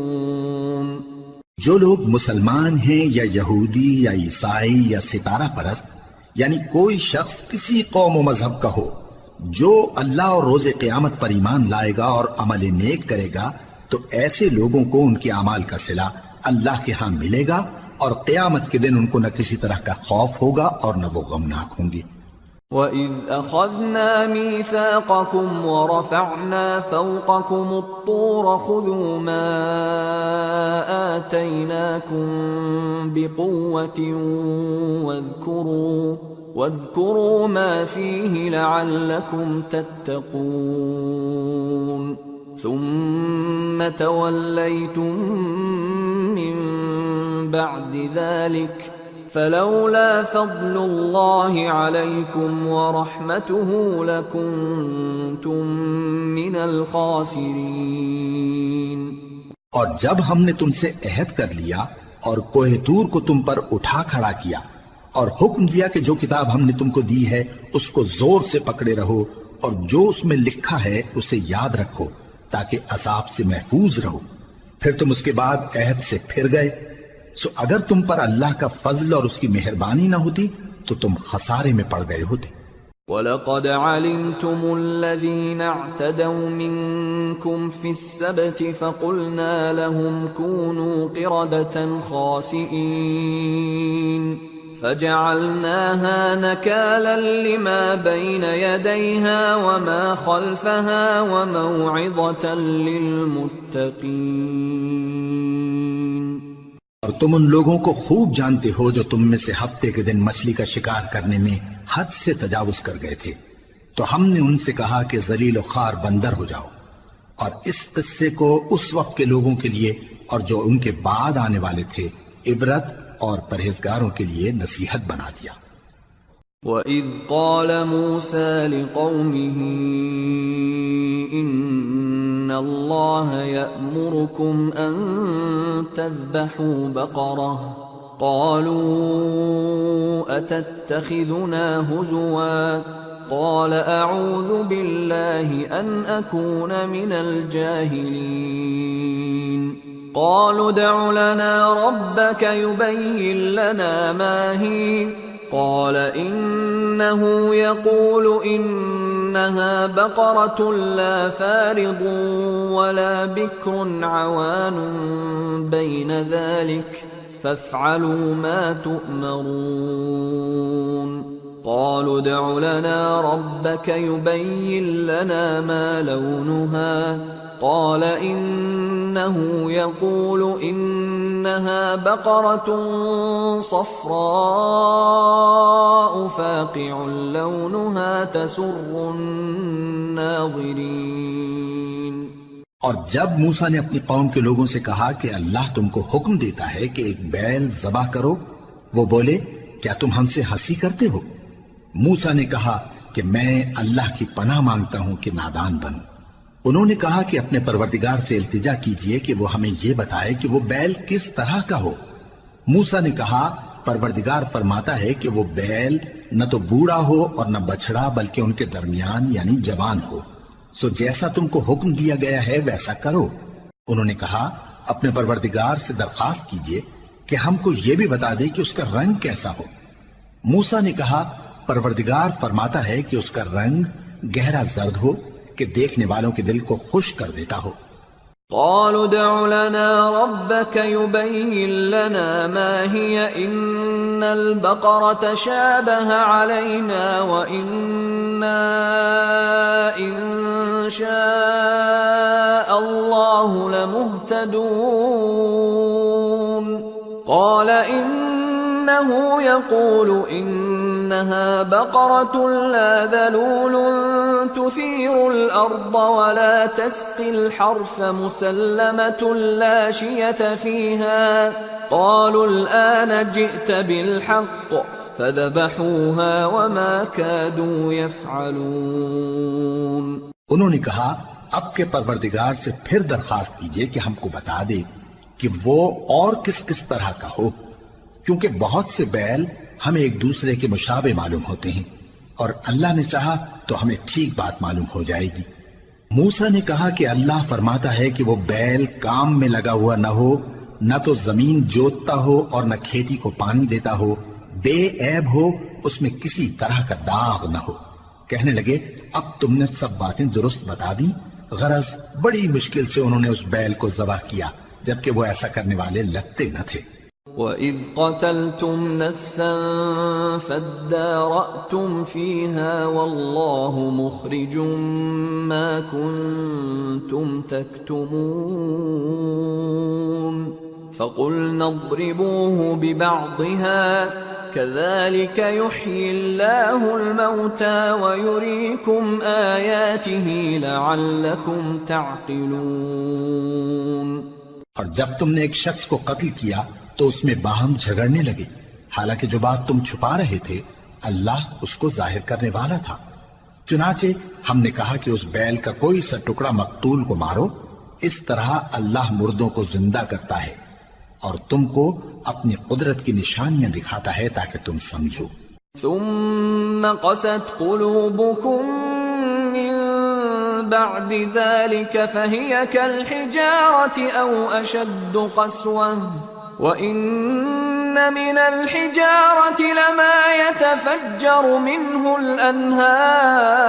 جو لوگ مسلمان ہیں یا یہودی یا عیسائی یا ستارہ پرست، یعنی کوئی شخص کسی قوم و مذہب کا ہو، جو اللہ اور روز قیامت پر ایمان لائے گا اور عمل نیک کرے گا تو ایسے لوگوں کو ان کے اعمال کا صلہ اللہ کے ہاں ملے گا اور قیامت کے دن ان کو نہ کسی طرح کا خوف ہوگا اور نہ وہ غمناک ہوں گے۔ وَإِذْ أَخَذْنَا مِيثَاقَكُمْ وَرَفَعْنَا فَوْقَكُمُ الطُّورَ خُذُوا مَا آتَيْنَاكُمْ بِقُوَّةٍ وَاذْكُرُوا مَا فِيهِ لَعَلَّكُمْ تَتَّقُونَ ثُمَّ تَوَلَّيْتُمْ مِنْ بَعْدِ ذَلِكَ فلولا فضل اللہ علیکم ورحمتہ لکنتم من الخاسرین۔ اور جب ہم نے تم سے عہد کر لیا اور کوہ طور کو تم پر اٹھا کھڑا کیا اور حکم دیا کہ جو کتاب ہم نے تم کو دی ہے اس کو زور سے پکڑے رہو اور جو اس میں لکھا ہے اسے یاد رکھو تاکہ عذاب سے محفوظ رہو، پھر تم اس کے بعد عہد سے پھر گئے، سو اگر تم پر اللہ کا فضل اور اس کی مہربانی نہ ہوتی تو تم خسارے میں پڑ گئے ہوتے۔ وَلَقَدْ عَلِمْتُمُ الَّذِينَ اعْتَدَوْا مِنْكُمْ فِي السَّبْتِ فَقُلْنَا لَهُمْ كُونُوا قِرَدَةً خَاسِئِينَ فَجَعَلْنَاهَا نَكَالًا لِمَا بَيْنَ يَدَيْهَا وَمَا خَلْفَهَا وَمَوْعِظَةً لِلْمُتَّقِينَ۔ اور تم ان لوگوں کو خوب جانتے ہو جو تم میں سے ہفتے کے دن مچھلی کا شکار کرنے میں حد سے تجاوز کر گئے تھے، تو ہم نے ان سے کہا کہ ذلیل و خوار بندر ہو جاؤ، اور اس قصے کو اس وقت کے لوگوں کے لیے اور جو ان کے بعد آنے والے تھے عبرت اور پرہیزگاروں کے لیے نصیحت بنا دیا۔ وَإِذْ قَالَ مُوسَى لِقَوْمِهِ إِنَّ اللَّهَ يَأْمُرُكُمْ أَن تَذْبَحُوا بَقَرَةً قَالُوا أَتَتَّخِذُنَا هُزُوًا قَالَ أَعُوذُ بِاللَّهِ أَنْ أَكُونَ مِنَ الْجَاهِلِينَ قَالُوا ادْعُ لَنَا رَبَّكَ يُبَيِّن لَّنَا مَا هِيَ قال إنه يقول إنها بقرة لا فارض ولا بكر عوان بين ذلك فافعلوا ما تؤمرون قالوا ادع لنا ربك يبين لنا ما لونها قال إنه يقول إنها بقرة صفراء فاقع لونها تسر الناظرين۔ اور جب موسیٰ نے اپنی قوم کے لوگوں سے کہا کہ اللہ تم کو حکم دیتا ہے کہ ایک بیل ذبح کرو، وہ بولے کیا تم ہم سے ہنسی کرتے ہو؟ موسیٰ نے کہا کہ میں اللہ کی پناہ مانگتا ہوں کہ نادان بنوں۔ انہوں نے کہا کہ اپنے پروردگار سے التجا کیجئے کہ وہ ہمیں یہ بتائے کہ وہ بیل کس طرح کا ہو۔ موسیٰ نے کہا پروردگار فرماتا ہے کہ وہ بیل نہ تو بوڑھا ہو اور نہ بچڑا بلکہ ان کے درمیان یعنی جوان ہو، سو جیسا تم کو حکم دیا گیا ہے ویسا کرو۔ انہوں نے کہا اپنے پروردگار سے درخواست کیجئے کہ ہم کو یہ بھی بتا دے کہ اس کا رنگ کیسا ہو۔ موسیٰ نے کہا پروردگار فرماتا ہے کہ اس کا رنگ گہرا زرد ہو کہ دیکھنے والوں کے دل کو خوش کر دیتا ہو۔ قالوا ادع لنا ربك يبين لنا ما هي إن البقرة شابه علينا وإنا إن شاء الله لمهتدون قال إنه يقول إنها بقرة لا ذلول تثير الأرض ولا تسقي الحرث مسلمة لا شية فيها قالوا الآن جئت بالحق فذبحوها وما كادوا يفعلون. انہوں نے کہا اب کے پروردگار سے پھر درخواست کیجئے کہ ہم کو بتا دے کہ وہ اور کس کس طرح کا ہو، کیونکہ بہت سے بیل ہمیں ایک دوسرے کے مشابہ معلوم ہوتے ہیں، اور اللہ نے چاہا تو ہمیں ٹھیک بات معلوم ہو جائے گی. موسیٰ نے کہا کہ اللہ فرماتا ہے کہ وہ بیل کام میں لگا ہوا نہ ہو، نہ تو زمین جوتتا ہو اور نہ کھیتی کو پانی دیتا ہو، بے عیب ہو، اس میں کسی طرح کا داغ نہ ہو. کہنے لگے اب تم نے سب باتیں درست بتا دی. غرض بڑی مشکل سے انہوں نے اس بیل کو ذبح کیا، جبکہ وہ ایسا کرنے والے لگتے نہ تھے. وَإِذْ قَتَلْتُمْ نَفْسًا فَادَّارَأْتُمْ فِيهَا وَاللَّهُ مُخْرِجٌ مَا كُنْتُمْ تَكْتُمُونَ فَقُلْنَا اضْرِبُوهُ بِبَعْضِهَا كَذَلِكَ يُحْيِي اللَّهُ الْمَوْتَى وَيُرِيكُمْ آيَاتِهِ لَعَلَّكُمْ تَعْقِلُونَ. اور جب تم نے ایک شخص کو قتل کیا تو اس میں باہم جھگڑنے لگے، حالانکہ جو بات تم چھپا رہے تھے اللہ اس کو ظاہر کرنے والا تھا. چنانچہ ہم نے کہا کہ اس بیل کا کوئی سا ٹکڑا مقتول کو مارو، اس طرح اللہ مردوں کو زندہ کرتا ہے اور تم کو اپنی قدرت کی نشانیاں دکھاتا ہے تاکہ تم سمجھو. ثم قست قلوبكم من بعد ذلك فهي كالحجارة أو أشد قسوة وإن من الحجارة لما يتفجر منه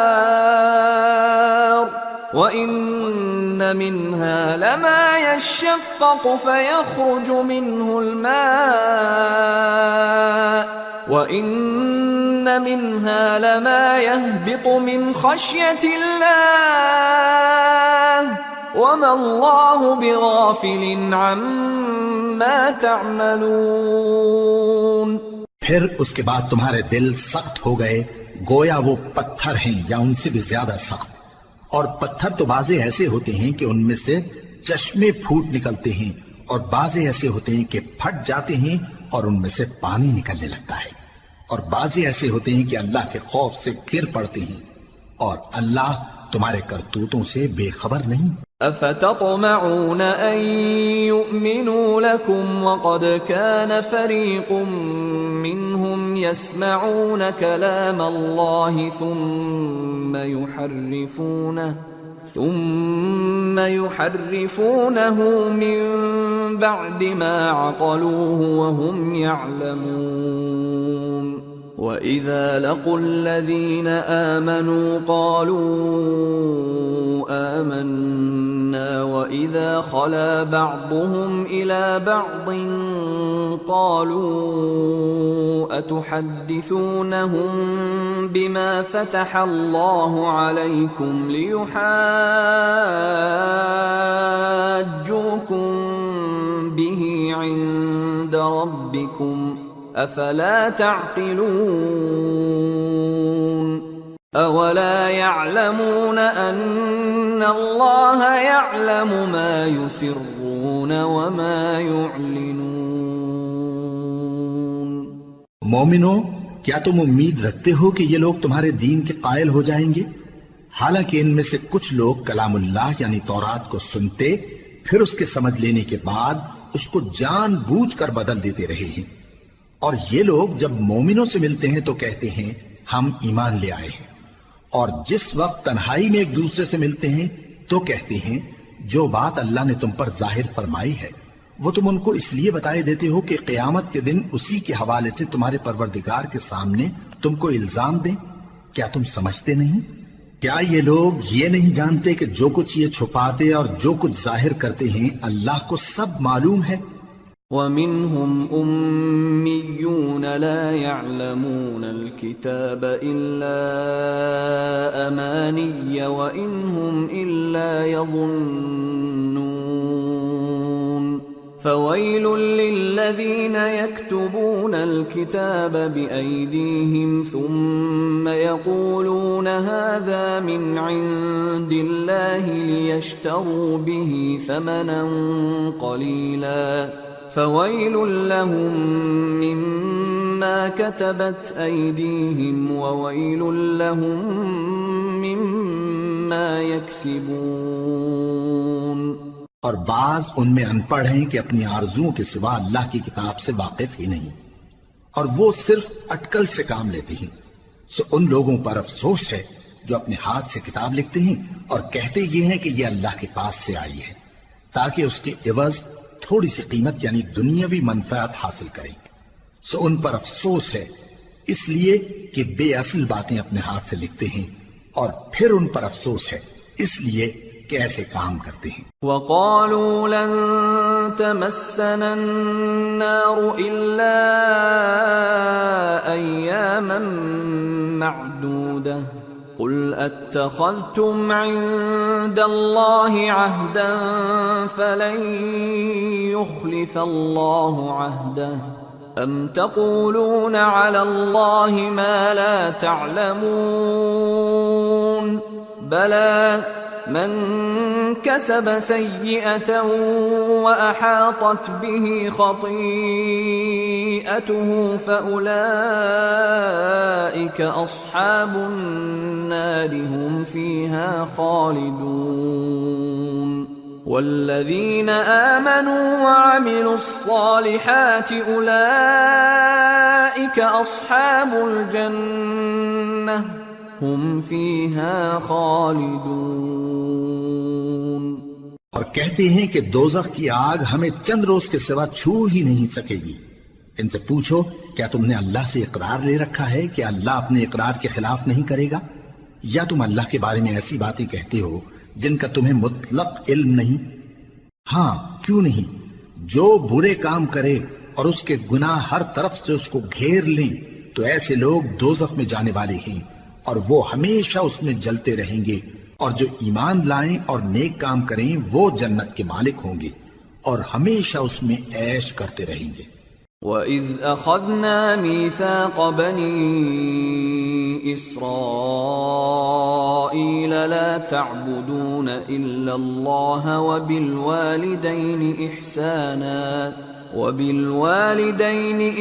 الأنهار وَإِنَّ مِنْهَا لَمَا يَشَّقَّقُ فَيَخْرُجُ مِنْهُ الْمَاءُ وَإِنَّ مِنْهَا لَمَا يَهْبِطُ مِنْ خَشْيَةِ اللَّهِ وَمَا اللَّهُ بِغَافِلٍ عَمَّا تَعْمَلُونَ. پھر اس کے بعد تمہارے دل سخت ہو گئے گویا وہ پتھر ہیں یا ان سے بھی زیادہ سخت. اور پتھر تو بعضے ایسے ہوتے ہیں کہ ان میں سے چشمے پھوٹ نکلتے ہیں، اور بعضے ایسے ہوتے ہیں کہ پھٹ جاتے ہیں اور ان میں سے پانی نکلنے لگتا ہے، اور بعضے ایسے ہوتے ہیں کہ اللہ کے خوف سے گر پڑتے ہیں، اور اللہ تمہارے کرتوتوں سے بے خبر نہیں. افتطمعون ان يؤمنوا لكم وقد كان فريق منهم يسمعون كلام الله ثم يحرفونه من بعد ما عقلوه وهم يعلمون. وَإِذَا لَقُوا الَّذِينَ آمَنُوا قَالُوا آمَنَّا وَإِذَا خَلَا بَعْضُهُمْ إِلَى بَعْضٍ قَالُوا أَتُحَدِّثُونَهُم بِمَا فَتَحَ اللَّهُ عَلَيْكُمْ لِيُحَاجُّوكُم بِهِ عِندَ رَبِّكُمْ افلا تعقلون. اولا يعلمون ان الله يعلم ما يسرون وما يعلنون. مومنو، کیا تم امید رکھتے ہو کہ یہ لوگ تمہارے دین کے قائل ہو جائیں گے؟ حالانکہ ان میں سے کچھ لوگ کلام اللہ یعنی تورات کو سنتے پھر اس کے سمجھ لینے کے بعد اس کو جان بوجھ کر بدل دیتے رہے ہیں. اور یہ لوگ جب مومنوں سے ملتے ہیں تو کہتے ہیں ہم ایمان لے آئے ہیں، اور جس وقت تنہائی میں ایک دوسرے سے ملتے ہیں تو کہتے ہیں جو بات اللہ نے تم پر ظاہر فرمائی ہے وہ تم ان کو اس لیے بتائے دیتے ہو کہ قیامت کے دن اسی کے حوالے سے تمہارے پروردگار کے سامنے تم کو الزام دیں. کیا تم سمجھتے نہیں؟ کیا یہ لوگ یہ نہیں جانتے کہ جو کچھ یہ چھپاتے اور جو کچھ ظاہر کرتے ہیں اللہ کو سب معلوم ہے؟ وَمِنْهُمْ أُمِّيُّونَ لَا يَعْلَمُونَ الْكِتَابَ إِلَّا أَمَانِيَّ وَإِنْ هُمْ إِلَّا يَظُنُّونَ فويل للذين يكتبون الكتاب بأيديهم ثم يقولون هذا من عند الله ليشتروا به ثمنا قليلا فويل لهم مما كتبت أيديهم وويل لهم مما يكسبون۔ اور بعض ان میں ان پڑھ ہیں کہ اپنی آرزوؤں کے سوا اللہ کی کتاب سے واقف ہی نہیں، اور وہ صرف اٹکل سے کام لیتے ہیں۔ سو ان لوگوں پر افسوس ہے جو اپنے ہاتھ سے کتاب لکھتے ہیں اور کہتے یہ ہیں کہ یہ اللہ کے پاس سے آئی ہے، تاکہ اس کے عوض تھوڑی سی قیمت یعنی دنیاوی منفعت حاصل کریں۔ سو ان پر افسوس ہے اس لیے کہ بے اصل باتیں اپنے ہاتھ سے لکھتے ہیں، اور پھر ان پر افسوس ہے اس لیے کہ ایسے کام کرتے ہیں۔ وَقَالُوا لَن تَمَسَّنَا النَّارُ إِلَّا أَيَّامًا مَّعْدُودَةً قُلْ أَتَّخَذْتُمْ عِندَ اللَّهِ عَهْدًا فَلَن يُخْلِفَ اللَّهُ عَهْدَهُ أَمْ تَقُولُونَ عَلَى اللَّهِ مَا لَا تَعْلَمُونَ بَلَى من كسب سيئة وأحاطت به خطيئته فأولئك أصحاب النار هم فيها خالدون والذين آمنوا وعملوا الصالحات أولئك أصحاب الجنة ہم فیہا خالدون۔ اور کہتے ہیں کہ دوزخ کی آگ ہمیں چند روز کے سوا چھو ہی نہیں سکے گی۔ ان سے پوچھو کیا تم نے اللہ سے اقرار لے رکھا ہے کہ اللہ اپنے اقرار کے خلاف نہیں کرے گا، یا تم اللہ کے بارے میں ایسی باتیں کہتے ہو جن کا تمہیں مطلق علم نہیں؟ ہاں کیوں نہیں، جو برے کام کرے اور اس کے گناہ ہر طرف سے اس کو گھیر لیں تو ایسے لوگ دوزخ میں جانے والے ہیں، اور وہ ہمیشہ اس میں جلتے رہیں گے، اور جو ایمان لائیں اور نیک کام کریں وہ جنت کے مالک ہوں گے اور ہمیشہ اس میں عیش کرتے رہیں گے۔ وَإِذْ أَخَذْنَا مِيثَاقَ بَنِي إِسْرَائِيلَ لَا تَعْبُدُونَ إِلَّا اللَّهَ وَبِالْوَالِدَيْنِ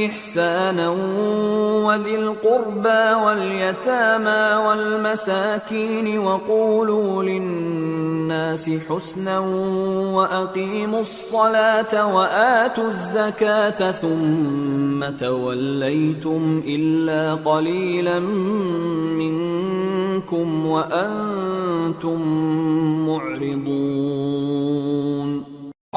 إِحْسَانًا وَذِي الْقُرْبَى وَالْيَتَامَى وَالْمَسَاكِينِ وَقُولُوا لِلنَّاسِ حُسْنًا وَأَقِيمُوا الصَّلَاةَ وَآتُوا الزَّكَاةَ ثُمَّ تَوَلَّيْتُمْ إِلَّا قَلِيلًا مِّنكُمْ وَأَنتُمْ مُعْرِضُونَ۔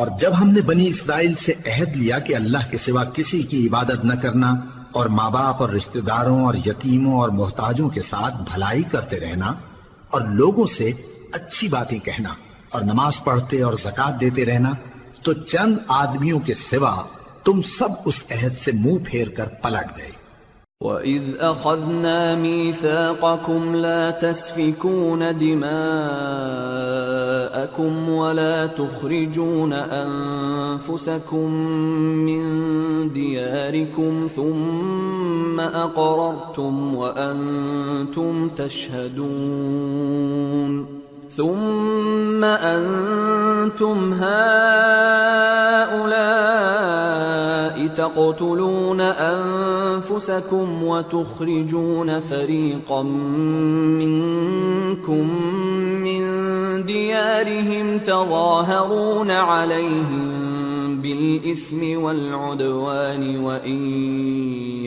اور جب ہم نے بنی اسرائیل سے عہد لیا کہ اللہ کے سوا کسی کی عبادت نہ کرنا، اور ماں باپ اور رشتہ داروں اور یتیموں اور محتاجوں کے ساتھ بھلائی کرتے رہنا، اور لوگوں سے اچھی باتیں کہنا، اور نماز پڑھتے اور زکوٰۃ دیتے رہنا، تو چند آدمیوں کے سوا تم سب اس عہد سے منہ پھیر کر پلٹ گئے۔ وَإِذْ أَخَذْنَا مِيثَاقَكُمْ لَا تَسْفِكُونَ دِمَاءَكُمْ وَلَا تُخْرِجُونَ أَنفُسَكُمْ مِنْ دِيَارِكُمْ ثُمَّ أَقْرَرْتُمْ وَأَنْتُمْ تَشْهَدُونَ ثُمَّ أَنْتُمْ هَؤُلَاءِ تَقْتُلُونَ أَنفُسَكُمْ وَتُخْرِجُونَ فَرِيقًا مِّنكُمْ مِنْ دِيَارِهِمْ تَظَاهَرُونَ عَلَيْهِمْ بِالْإِثْمِ وَالْعُدْوَانِ وَإِنْ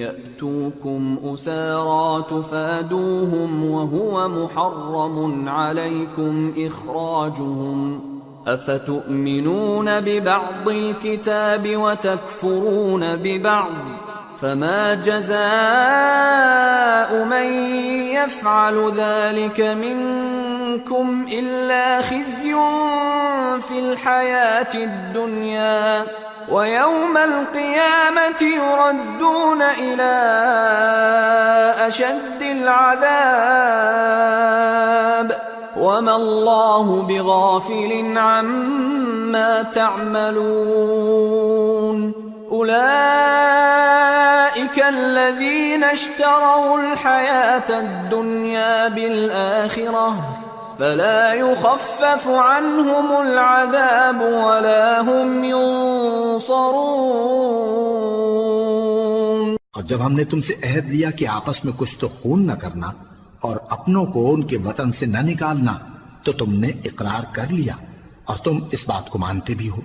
يَأْتُوكُمْ أُسَارَى تُفَادُوهُمْ وَهُوَ مُحَرَّمٌ عَلَيْكُمْ إِخْرَاجُهُمْ أَفَتُؤْمِنُونَ بِبَعْضِ الْكِتَابِ وَتَكْفُرُونَ بِبَعْضٍ فَمَا جَزَاءُ مَنْ يَفْعَلُ ذَلِكَ مِنْكُمْ إِلَّا خِزْيٌ فِي الْحَيَاةِ الدُّنْيَا وَيَوْمَ الْقِيَامَةِ يُرَدُّونَ إِلَى أَشَدِّ الْعَذَابِ وما الله بغافل عما تعملون أولئك الذين اشتروا الحياة الدنيا بالآخرة فلا يخفف عنهم العذاب ولا هم ينصرون۔ اور جب ہم نے تم سے عہد لیا کہ آپس میں کچھ تو خون نہ کرنا اور اپنوں کو ان کے وطن سے نہ نکالنا، تو تم نے اقرار کر لیا اور تم اس بات کو مانتے بھی ہو۔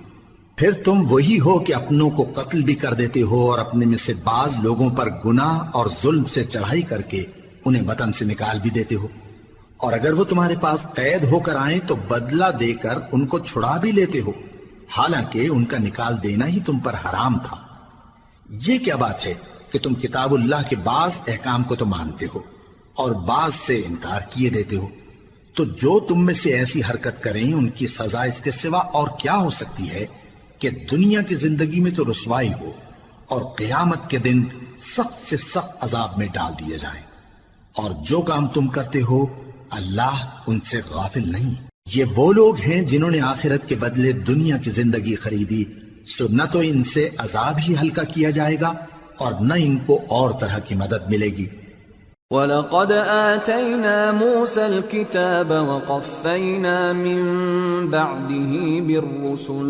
پھر تم وہی ہو کہ اپنوں کو قتل بھی کر دیتے ہو اور اپنے میں سے بعض لوگوں پر گناہ اور ظلم سے چڑھائی کر کے انہیں وطن سے نکال بھی دیتے ہو، اور اگر وہ تمہارے پاس قید ہو کر آئیں تو بدلہ دے کر ان کو چھڑا بھی لیتے ہو، حالانکہ ان کا نکال دینا ہی تم پر حرام تھا۔ یہ کیا بات ہے کہ تم کتاب اللہ کے بعض احکام کو تو مانتے ہو اور بعض سے انکار کیے دیتے ہو؟ تو جو تم میں سے ایسی حرکت کریں ان کی سزا اس کے سوا اور کیا ہو سکتی ہے کہ دنیا کی زندگی میں تو رسوائی ہو اور قیامت کے دن سخت سے سخت عذاب میں ڈال دیے جائیں۔ اور جو کام تم کرتے ہو اللہ ان سے غافل نہیں۔ یہ وہ لوگ ہیں جنہوں نے آخرت کے بدلے دنیا کی زندگی خریدی، سو نہ تو ان سے عذاب ہی ہلکا کیا جائے گا اور نہ ان کو اور طرح کی مدد ملے گی۔ وَلَقَدْ آتَيْنَا مُوسَى الْكِتَابَ وَقَفَّيْنَا مِن بَعْدِهِ بِالرُّسُلِ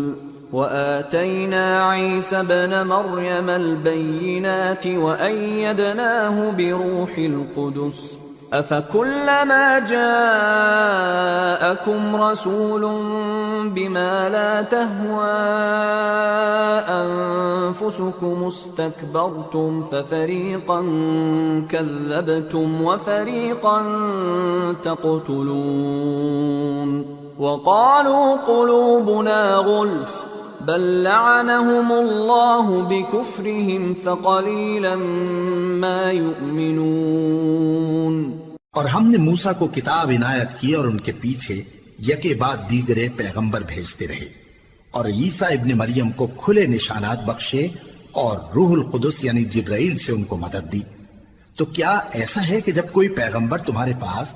وَآتَيْنَا عِيسَى ابْنَ مَرْيَمَ الْبَيِّنَاتِ وَأَيَّدْنَاهُ بِرُوحِ الْقُدُسِ أَفَكُلَّمَا جَاءَكُمْ رَسُولٌ بِمَا لَا تَهْوَى أَنفُسُكُمُ اسْتَكْبَرْتُمْ فَفَرِيقًا كَذَّبْتُمْ وَفَرِيقًا تَقْتُلُونَ وَقَالُوا قُلُوبُنَا غُلْفٌ بَل لَّعَنَهُمُ اللَّهُ بِكُفْرِهِمْ فَقَلِيلًا مَّا يُؤْمِنُونَ۔ اور ہم نے موسیٰ کو کتاب عنایت کی اور ان کے پیچھے یکے بعد دیگرے پیغمبر بھیجتے رہے، اور عیسیٰ ابن مریم کو کھلے نشانات بخشے اور روح القدس یعنی جبرائیل سے ان کو مدد دی۔ تو کیا ایسا ہے کہ جب کوئی پیغمبر تمہارے پاس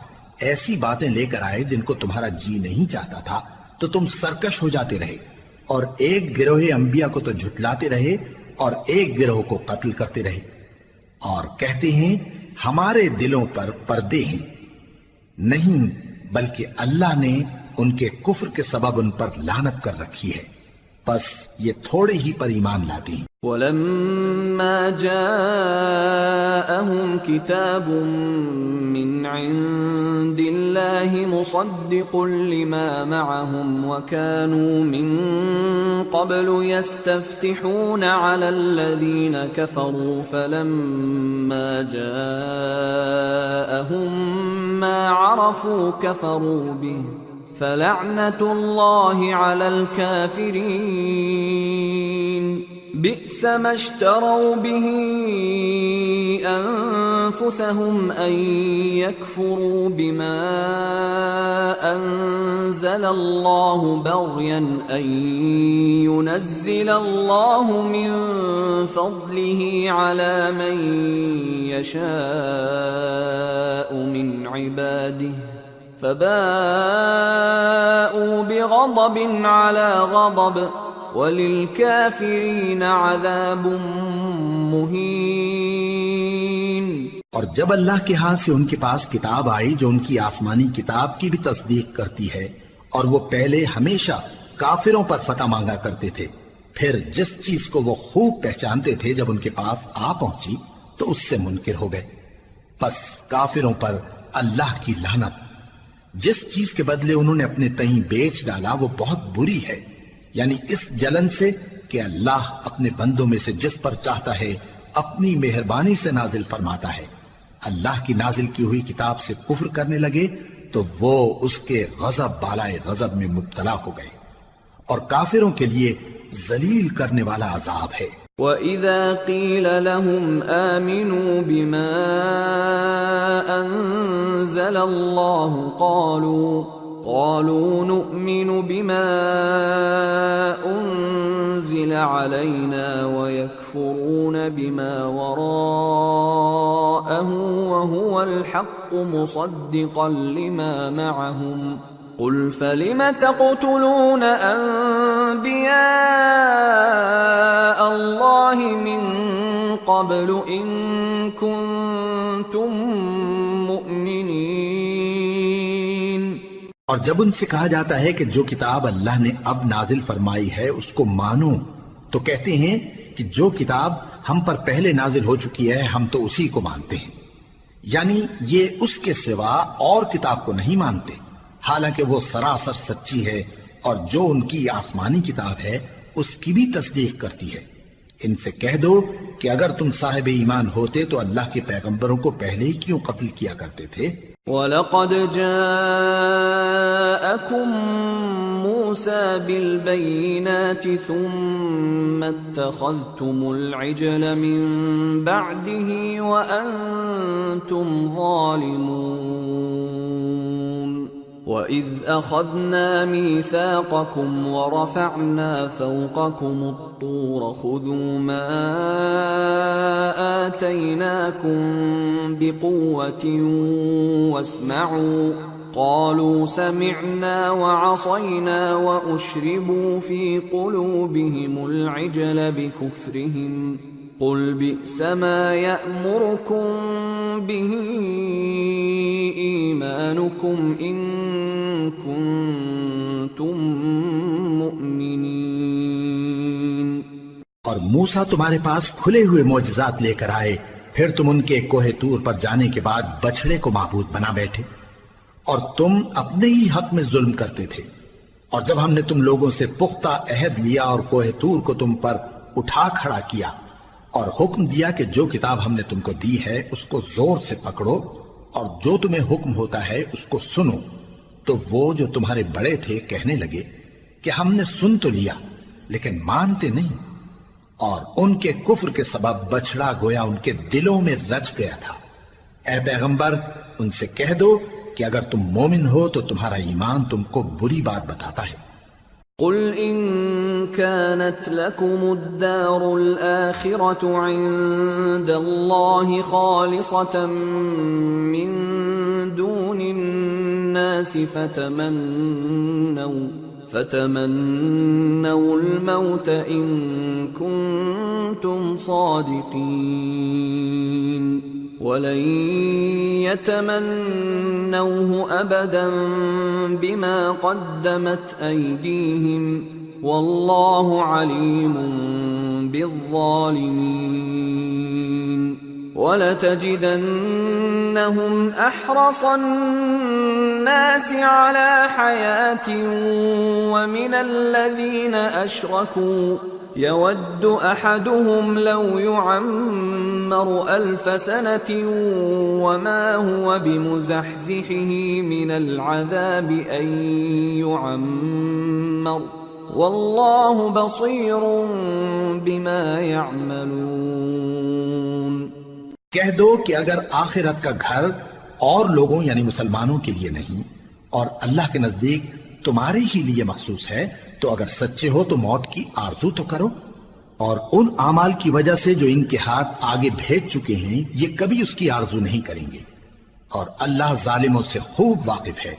ایسی باتیں لے کر آئے جن کو تمہارا جی نہیں چاہتا تھا تو تم سرکش ہو جاتے رہے، اور ایک گروہ انبیاء کو تو جھٹلاتے رہے اور ایک گروہ کو قتل کرتے رہے، اور کہتے ہیں ہمارے دلوں پر پردے ہیں؟ نہیں، بلکہ اللہ نے ان کے کفر کے سبب ان پر لعنت کر رکھی ہے، بس یہ تھوڑے ہی پر ایمان لاتے ہیں۔ وَلَمَّا جَاءَهُمْ كِتَابٌ مِّنْ عِندِ اللَّهِ مُصَدِّقٌ لِّمَا مَعَهُمْ وَكَانُوا مِن قَبْلُ يَسْتَفْتِحُونَ عَلَى الَّذِينَ كَفَرُوا فَلَمَّا جَاءَهُم مَّا عَرَفُوا كَفَرُوا بِهِ فَلَعْنَةُ اللَّهِ عَلَى الْكَافِرِينَ بئس ما اشتروا به أنفسهم أن يكفروا بما أنزل الله بغيا أن ينزل الله من فضله على من يشاء من عباده فباءوا بغضب على غضب وَلِلْكَافِرِينَ عَذَابٌ مُّهِينٌ۔ اور جب اللہ کے ہاں سے ان کے پاس کتاب آئی جو ان کی آسمانی کتاب کی بھی تصدیق کرتی ہے، اور وہ پہلے ہمیشہ کافروں پر فتح مانگا کرتے تھے، پھر جس چیز کو وہ خوب پہچانتے تھے جب ان کے پاس آ پہنچی تو اس سے منکر ہو گئے، بس کافروں پر اللہ کی لعنت۔ جس چیز کے بدلے انہوں نے اپنے تئیں بیچ ڈالا وہ بہت بری ہے، یعنی اس جلن سے کہ اللہ اپنے بندوں میں سے جس پر چاہتا ہے اپنی مہربانی سے نازل فرماتا ہے۔ اللہ کی نازل کی ہوئی کتاب سے کفر کرنے لگے تو وہ اس کے غضب بالائے غضب میں مبتلا ہو گئے، اور کافروں کے لیے ذلیل کرنے والا عذاب ہے۔ وَإِذَا قِيلَ لَهُمْ آمِنُوا بِمَا أَنزَلَ اللَّهُ قالوا نؤمن بما أنزل علينا ويكفرون بما وراءه وراءه وهو الحق مصدقا لما معهم قل فلم تقتلون أنبياء الله من قبل إن كنتم مؤمنين۔ اور جب ان سے کہا جاتا ہے کہ جو کتاب اللہ نے اب نازل فرمائی ہے اس کو مانو، تو کہتے ہیں کہ جو کتاب ہم پر پہلے نازل ہو چکی ہے ہم تو اسی کو مانتے ہیں، یعنی یہ اس کے سوا اور کتاب کو نہیں مانتے، حالانکہ وہ سراسر سچی ہے اور جو ان کی آسمانی کتاب ہے اس کی بھی تصدیق کرتی ہے۔ ان سے کہہ دو کہ اگر تم صاحب ایمان ہوتے تو اللہ کے پیغمبروں کو پہلے ہی کیوں قتل کیا کرتے تھے؟ وَلَقَدْ جَاءَكُمْ مُوسَى بِالْبَيِّنَاتِ ثُمَّ اتَّخَذْتُمُ الْعِجْلَ مِنْ بَعْدِهِ وَأَنْتُمْ ظَالِمُونَ وَإِذْ أَخَذْنَا مِيثَاقَكُمْ وَرَفَعْنَا فَوْقَكُمُ الطُّورَ خُذُوا مَا آتَيْنَاكُمْ بِقُوَّةٍ وَاسْمَعُوا قَالُوا سَمِعْنَا وَعَصَيْنَا وَأُشْرِبُوا فِي قُلُوبِهِمُ الْعِجْلَ بِكُفْرِهِمْ قُلْ بِئْسَ مَا يَأْمُرُكُمْ بِهِ إِيمَانُكُمْ إِن كُنتُم مُّؤْمِنِينَ۔ اور موسیٰ تمہارے پاس کھلے ہوئے معجزات لے کر آئے، پھر تم ان کے کوہ طور پر جانے کے بعد بچڑے کو معبود بنا بیٹھے، اور تم اپنے ہی حق میں ظلم کرتے تھے۔ اور جب ہم نے تم لوگوں سے پختہ عہد لیا اور کوہ طور کو تم پر اٹھا کھڑا کیا اور حکم دیا کہ جو کتاب ہم نے تم کو دی ہے اس کو زور سے پکڑو اور جو تمہیں حکم ہوتا ہے اس کو سنو، تو وہ جو تمہارے بڑے تھے کہنے لگے کہ ہم نے سن تو لیا لیکن مانتے نہیں، اور ان کے کفر کے سبب بچڑا گویا ان کے دلوں میں رچ گیا تھا۔ اے پیغمبر ان سے کہہ دو کہ اگر تم مومن ہو تو تمہارا ایمان تم کو بری بات بتاتا ہے۔ قل إن كانت لكم الدار الآخرة عند الله خالصة من دون الناس فتمنوا الموت إن كنتم صادقين ولن يتمنوه أبدا بما قدمت أيديهم والله عليم بالظالمين ولتجدنهم أحرص الناس على حياة ومن الذين أشركوا يود أحدهم لو يعمر 1000 سنة وما هو بمزحزحه من العذاب أن يعمر والله بصير بما يعملون۔ کہہ دو کہ اگر آخرت کا گھر اور لوگوں یعنی مسلمانوں کے لیے نہیں اور اللہ کے نزدیک تمہارے ہی لیے مخصوص ہے تو اگر سچے ہو تو موت کی آرزو تو کرو، اور ان اعمال کی وجہ سے جو ان کے ہاتھ آگے بھیج چکے ہیں یہ کبھی اس کی آرزو نہیں کریں گے، اور اللہ ظالموں سے خوب واقف ہے۔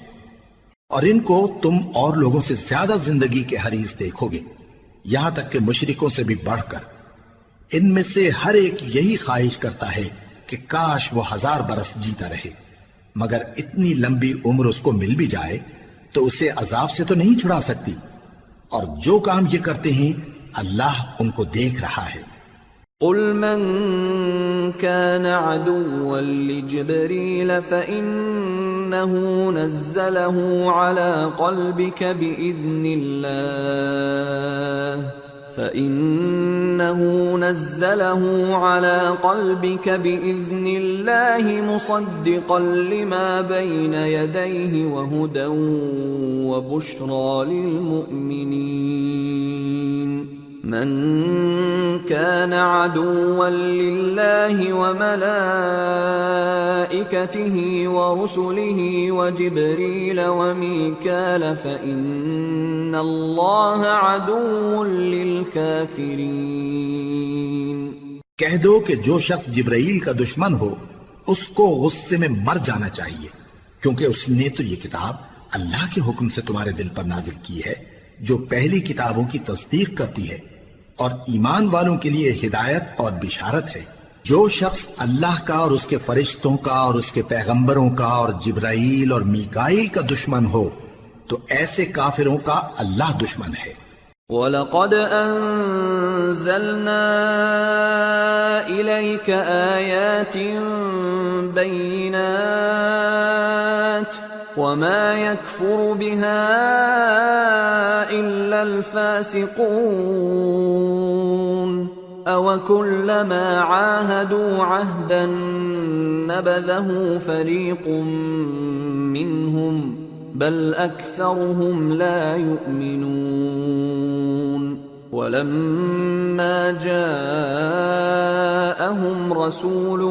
اور ان کو تم اور لوگوں سے زیادہ زندگی کے حریص دیکھو گے، یہاں تک کہ مشرکوں سے بھی بڑھ کر۔ ان میں سے ہر ایک یہی خواہش کرتا ہے کہ کاش وہ 1000 برس جیتا رہے، مگر اتنی لمبی عمر اس کو مل بھی جائے تو اسے عذاب سے تو نہیں چھڑا سکتی، اور جو کام یہ کرتے ہیں اللہ ان کو دیکھ رہا ہے۔ قل من كان عدوا لجبريل فإنه نزله على قلبك بإذن الله مصدقا لما بين يديه وهدى وبشرى للمؤمنين من كان عدوا لله وملائكته ورسله وجبريل وميكال فإن الله عدو للكافرين۔ کہہ دو کہ جو شخص جبرائیل کا دشمن ہو اس کو غصے میں مر جانا چاہیے، کیونکہ اس نے تو یہ کتاب اللہ کے حکم سے تمہارے دل پر نازل کی ہے، جو پہلی کتابوں کی تصدیق کرتی ہے اور ایمان والوں کے لیے ہدایت اور بشارت ہے۔ جو شخص اللہ کا اور اس کے فرشتوں کا اور اس کے پیغمبروں کا اور جبرائیل اور میکائیل کا دشمن ہو تو ایسے کافروں کا اللہ دشمن ہے۔ وَلَقَدْ أَنزَلْنَا إِلَيْكَ آيَاتٍ بَيِّنَاتٍ وَمَا يَكْفُرُ بِهَا إِلَّا الْفَاسِقُونَ أَوَكُلَّمَا عَاهَدُوا عَهْدًا نَبَذَهُ فَرِيقٌ مِّنْهُمْ بل أكثرهم لا يؤمنون ولما جاءهم رسول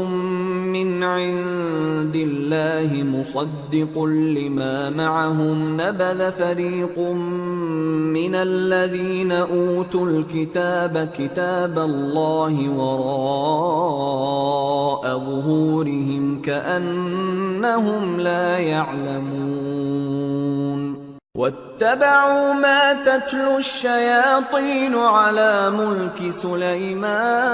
من عند الله مصدق لما معهم نبذ فريق من الذين أوتوا الكتاب كتاب الله وراء ظهورهم كأنهم لا يعلمون واتبعوا ما تتلو الشياطين على ملك سليمان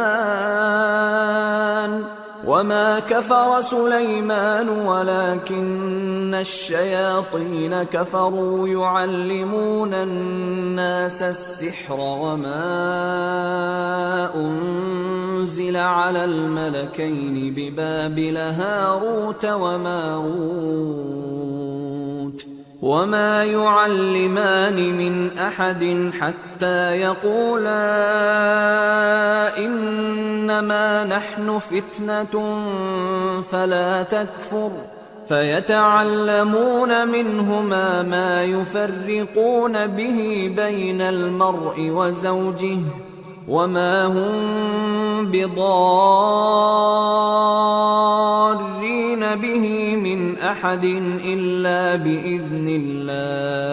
وما كفر سليمان ولكن الشياطين كفروا يعلمون الناس السحر وما أنزل على الملكين ببابل هاروت وماروت وما يعلمان من أحد حتى يقولا إنما نحن فتنة فلا تكفر فيتعلمون منهما ما يفرقون به بين المرء وزوجه وما هم بضارين به من أحد إلا بإذن الله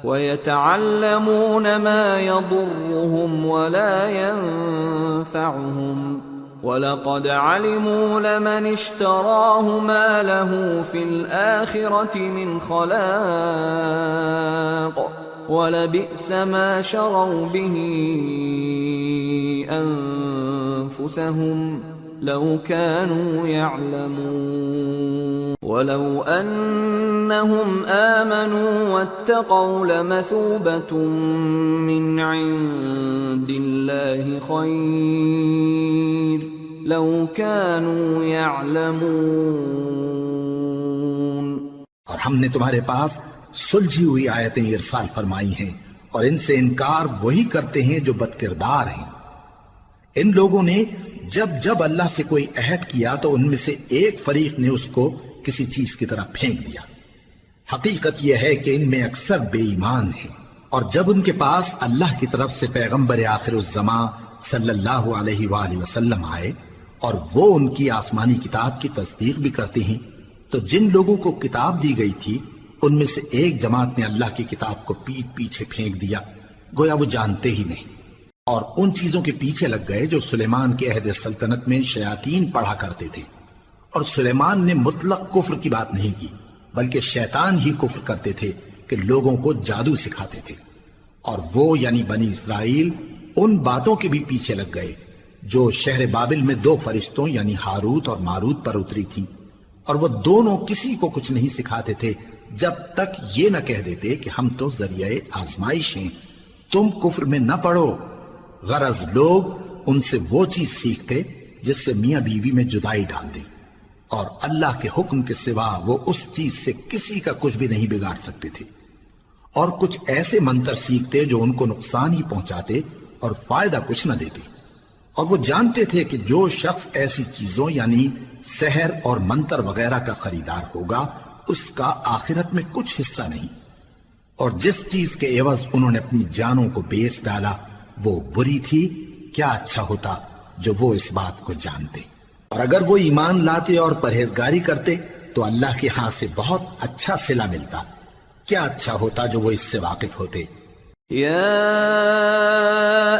ويتعلمون ما يضرهم ولا ينفعهم وَلَقَدْ عَلِمُوا لَمَنِ اشْتَرَاهُ مَا لَهُ فِي الْآخِرَةِ مِنْ خَلَاقٍ وَلَبِئْسَ مَا شَرَوْا بِهِ أَنفُسَهُمْ لَوْ كَانُوا يَعْلَمُونَ وَلَوْ أَنَّهُمْ آمَنُوا وَاتَّقَوْا لَمَثُوبَةٌ مِّنْ عِندِ اللَّهِ خَيْرٌ لَوْ كَانُوا يَعْلَمُونَ۔ اور ہم نے تمہارے پاس سلجھی ہوئی آیتیں ارسال فرمائی ہیں اور ان سے انکار وہی کرتے ہیں جو بدکردار ہیں۔ ان لوگوں نے جب جب اللہ سے کوئی عہد کیا تو ان میں سے ایک فریق نے اس کو کسی چیز کی طرح پھینک دیا۔ حقیقت یہ ہے کہ ان میں اکثر بے ایمان ہیں، اور جب ان کے پاس اللہ کی طرف سے پیغمبر آخر الزمان صلی اللہ علیہ وآلہ وسلم آئے اور وہ ان کی آسمانی کتاب کی تصدیق بھی کرتے ہیں، تو جن لوگوں کو کتاب دی گئی تھی ان میں سے ایک جماعت نے اللہ کی کتاب کو پیٹ پیچھے پھینک دیا، گویا وہ جانتے ہی نہیں، اور ان چیزوں کے پیچھے لگ گئے جو سلیمان کے عہد سلطنت میں شیاطین پڑھا کرتے تھے۔ اور سلیمان نے مطلق کفر کی بات نہیں کی، بلکہ شیطان ہی کفر کرتے تھے کہ لوگوں کو جادو سکھاتے تھے، اور وہ یعنی بنی اسرائیل ان باتوں کے بھی پیچھے لگ گئے جو شہر بابل میں دو فرشتوں یعنی ہاروت اور ماروت پر اتری تھی، اور وہ دونوں کسی کو کچھ نہیں سکھاتے تھے جب تک یہ نہ کہہ دیتے کہ ہم تو ذریعہ آزمائش ہیں، تم کفر میں نہ پڑو۔ غرض لوگ ان سے وہ چیز سیکھتے جس سے میاں بیوی میں جدائی ڈال دیں، اور اللہ کے حکم کے سوا وہ اس چیز سے کسی کا کچھ بھی نہیں بگاڑ سکتے تھے، اور کچھ ایسے منتر سیکھتے جو ان کو نقصان ہی پہنچاتے اور فائدہ کچھ نہ دیتے، اور وہ جانتے تھے کہ جو شخص ایسی چیزوں یعنی سحر اور منتر وغیرہ کا خریدار ہوگا اس کا آخرت میں کچھ حصہ نہیں، اور جس چیز کے عوض انہوں نے اپنی جانوں کو بیچ ڈالا وہ بری تھی، کیا اچھا ہوتا جو وہ اس بات کو جانتے۔ اور اگر وہ ایمان لاتے اور پرہیزگاری کرتے تو اللہ کے ہاں سے بہت اچھا صلہ ملتا، کیا اچھا ہوتا جو وہ اس سے واقف ہوتے۔ يا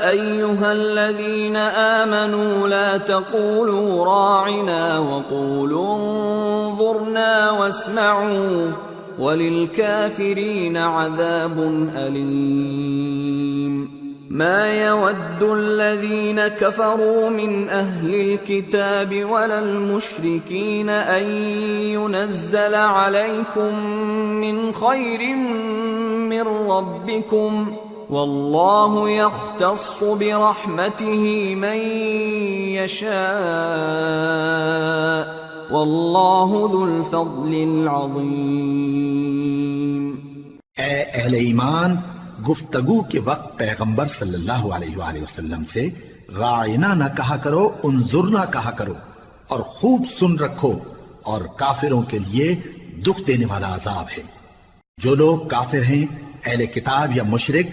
أيها الذين آمنوا لا تقولوا راعنا وقولوا انظرنا واسمعوا وللكافرين عذاب أليم ما يود الذين كفروا من أهل الكتاب ولا المشركين أن ينزل عليكم من خير من ربكم والله يختص برحمته من يشاء والله ذو الفضل العظيم. اے اہل ایمان، گفتگو کے وقت پیغمبر صلی اللہ علیہ وآلہ وسلم سے راعنا نہ کہا کرو، انظرنا کہا کرو، اور خوب سن رکھو، اور کافروں کے لیے دکھ دینے والا عذاب ہے. جو لوگ کافر ہیں، اہل کتاب یا مشرک،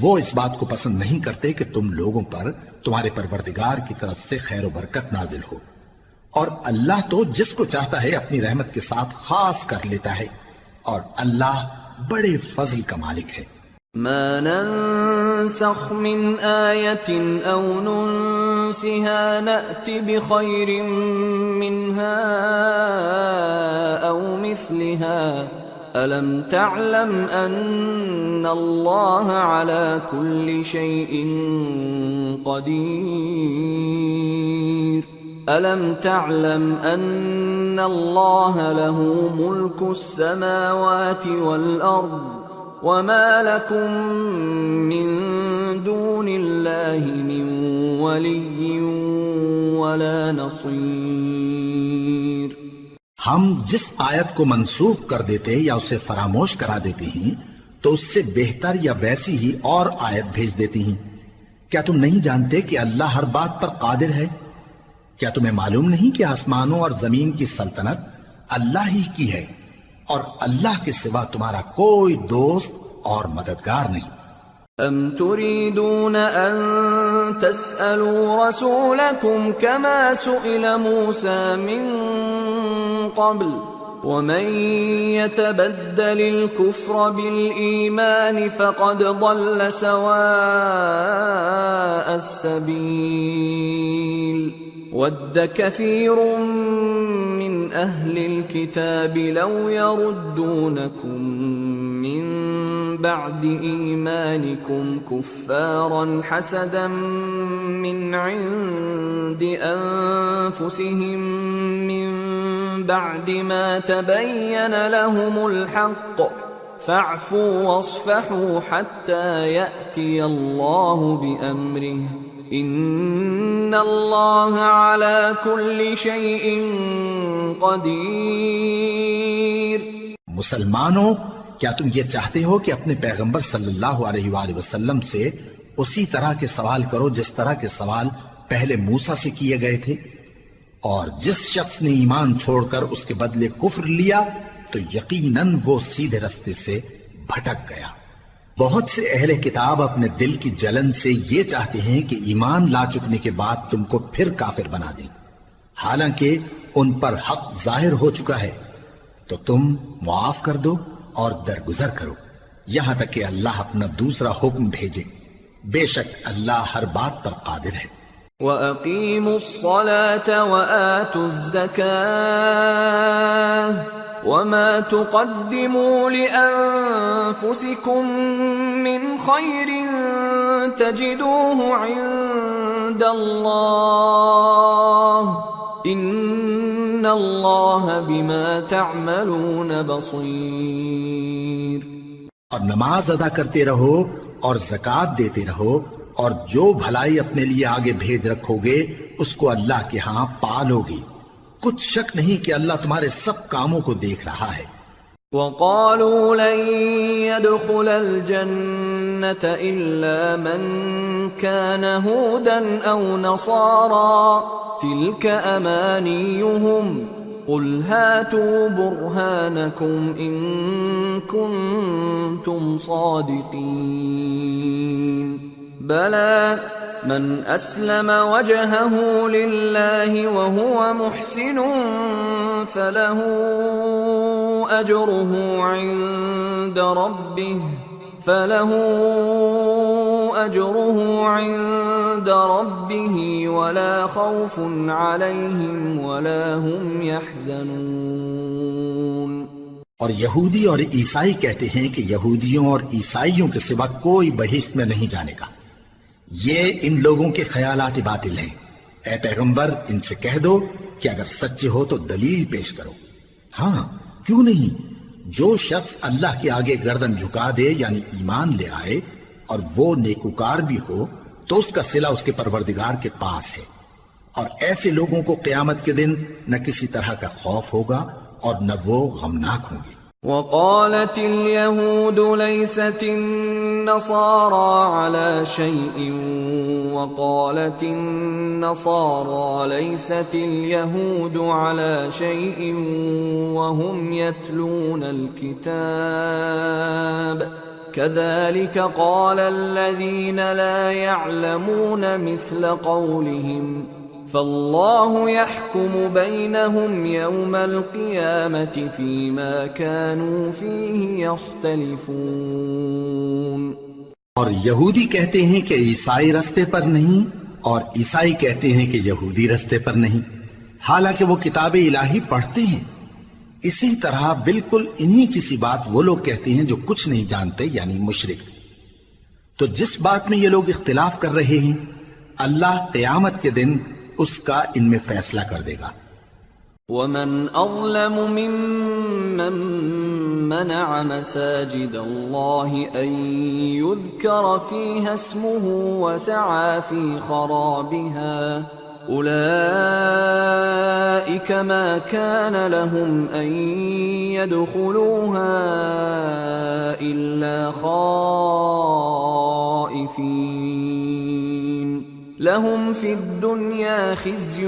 وہ اس بات کو پسند نہیں کرتے کہ تم لوگوں پر تمہارے پروردگار کی طرف سے خیر و برکت نازل ہو، اور اللہ تو جس کو چاہتا ہے اپنی رحمت کے ساتھ خاص کر لیتا ہے، اور اللہ بڑے فضل کا مالک ہے. ما ننسخ من آية أو ننسها نأت بخير منها أو مثلها ألم تعلم أن الله على كل شيء قدير ألم تعلم أن الله له ملك السماوات والأرض وما لكم من دون الله من ولي ولا نصير. ہم جس آیت کو منسوخ کر دیتے یا اسے فراموش کرا دیتے ہیں تو اس سے بہتر یا ویسی ہی اور آیت بھیج دیتی ہیں. کیا تم نہیں جانتے کہ اللہ ہر بات پر قادر ہے؟ کیا تمہیں معلوم نہیں کہ آسمانوں اور زمین کی سلطنت اللہ ہی کی ہے، اور اللہ کے سوا تمہارا کوئی دوست اور مددگار نہیں. ام تريدون ان تسألوا رسولكم كما سئل موسى من قبل ومن يتبدل الكفر بالإيمان فقد ضل سواء السبيل. ود كثير من أهل الكتاب لو يردونكم من بعد إيمانكم كفارا حسدا من عند أنفسهم من بعد ما تبين لهم الحق فاعفوا واصفحوا حتى يأتي الله بأمره ان اللہ علی کل شیء قدیر. مسلمانوں، کیا تم یہ چاہتے ہو کہ اپنے پیغمبر صلی اللہ علیہ وآلہ وسلم سے اسی طرح کے سوال کرو جس طرح کے سوال پہلے موسیٰ سے کیے گئے تھے؟ اور جس شخص نے ایمان چھوڑ کر اس کے بدلے کفر لیا تو یقیناً وہ سیدھے رستے سے بھٹک گیا. بہت سے اہل کتاب اپنے دل کی جلن سے یہ چاہتے ہیں کہ ایمان لا چکنے کے بعد تم کو پھر کافر بنا دیں، حالانکہ ان پر حق ظاہر ہو چکا ہے. تو تم معاف کر دو اور درگزر کرو یہاں تک کہ اللہ اپنا دوسرا حکم بھیجے. بے شک اللہ ہر بات پر قادر ہے. وَأَقِيمُوا الصَّلَاةَ وَآتُوا الزَّكَاةَ وَمَا تُقَدِّمُوا لِأَنفُسِكُم مِّنْ خَيْرٍ تَجِدُوهُ عِندَ اللَّهِ إِنَّ اللَّهَ بِمَا تَعْمَلُونَ بَصِيرٌ. اور نماز ادا کرتے رہو اور زکوٰۃ دیتے رہو، اور جو بھلائی اپنے لیے آگے بھیج رکھو گے اس کو اللہ کے ہاں پالو گے. کچھ شک نہیں کہ اللہ تمہارے سب کاموں کو دیکھ رہا ہے. وَقَالُوا لَن يَدْخُلَ الْجَنَّةَ إِلَّا مَن كَانَ هُودًا أَوْ نَصَارَىٰ تِلْكَ أَمَانِيُّهُمْ قُلْ هَاتُوا بُرْهَانَكُمْ إِن كُنتُمْ صَادِقِينَ. بَلَىٰ من أسلم وجهه لله وهو محسن فله أجره عند ربه أجره عند ربه ولا خوف عليهم ولا هم يحزنون۔ اور یہودی اور عیسائی کہتے ہیں کہ یہودیوں اور عیسائیوں کے سوا کوئی بہشت میں نہیں جانے کا۔ یہ ان لوگوں کے خیالات باطل ہیں۔ اے پیغمبر ان سے کہہ دو کہ اگر سچے ہو تو دلیل پیش کرو۔ ہاں کیوں نہیں، جو شخص اللہ کے آگے گردن جھکا دے یعنی ایمان لے آئے اور وہ نیکوکار بھی ہو تو اس کا صلہ اس کے پروردگار کے پاس ہے، اور ایسے لوگوں کو قیامت کے دن نہ کسی طرح کا خوف ہوگا اور نہ وہ غمناک ہوں گے۔ وقالت اليهود ليست النصارى على شيء وقالت النصارى ليست اليهود على شيء وهم يتلون الكتاب كذلك قال الذين لا يعلمون مثل قولهم فالله يحكم بينهم يوم القيامة فيما كانوا فيه يختلفون۔ اور یہودی کہتے ہیں کہ عیسائی رستے پر نہیں، اور عیسائی کہتے ہیں کہ یہودی رستے پر نہیں، حالانکہ وہ کتاب الہی پڑھتے ہیں۔ اسی طرح بالکل انہی کسی بات وہ لوگ کہتے ہیں جو کچھ نہیں جانتے یعنی مشرک۔ تو جس بات میں یہ لوگ اختلاف کر رہے ہیں اللہ قیامت کے دن اس کا ان میں فیصلہ کر دے گا۔ وَمَنْ أَظْلَمُ مِمَّنْ مَنَعَ مَسَاجِدَ اللَّهِ أَنْ يُذْكَرَ فِيهَا اسْمُهُ وَسَعَى فِي خَرَابِهَا أُولَئِكَ مَا كَانَ لَهُمْ أَنْ يَدْخُلُوهَا إِلَّا خَائِفِينَ لَهُمْ فِي الدُّنْيَا خِزْيٌ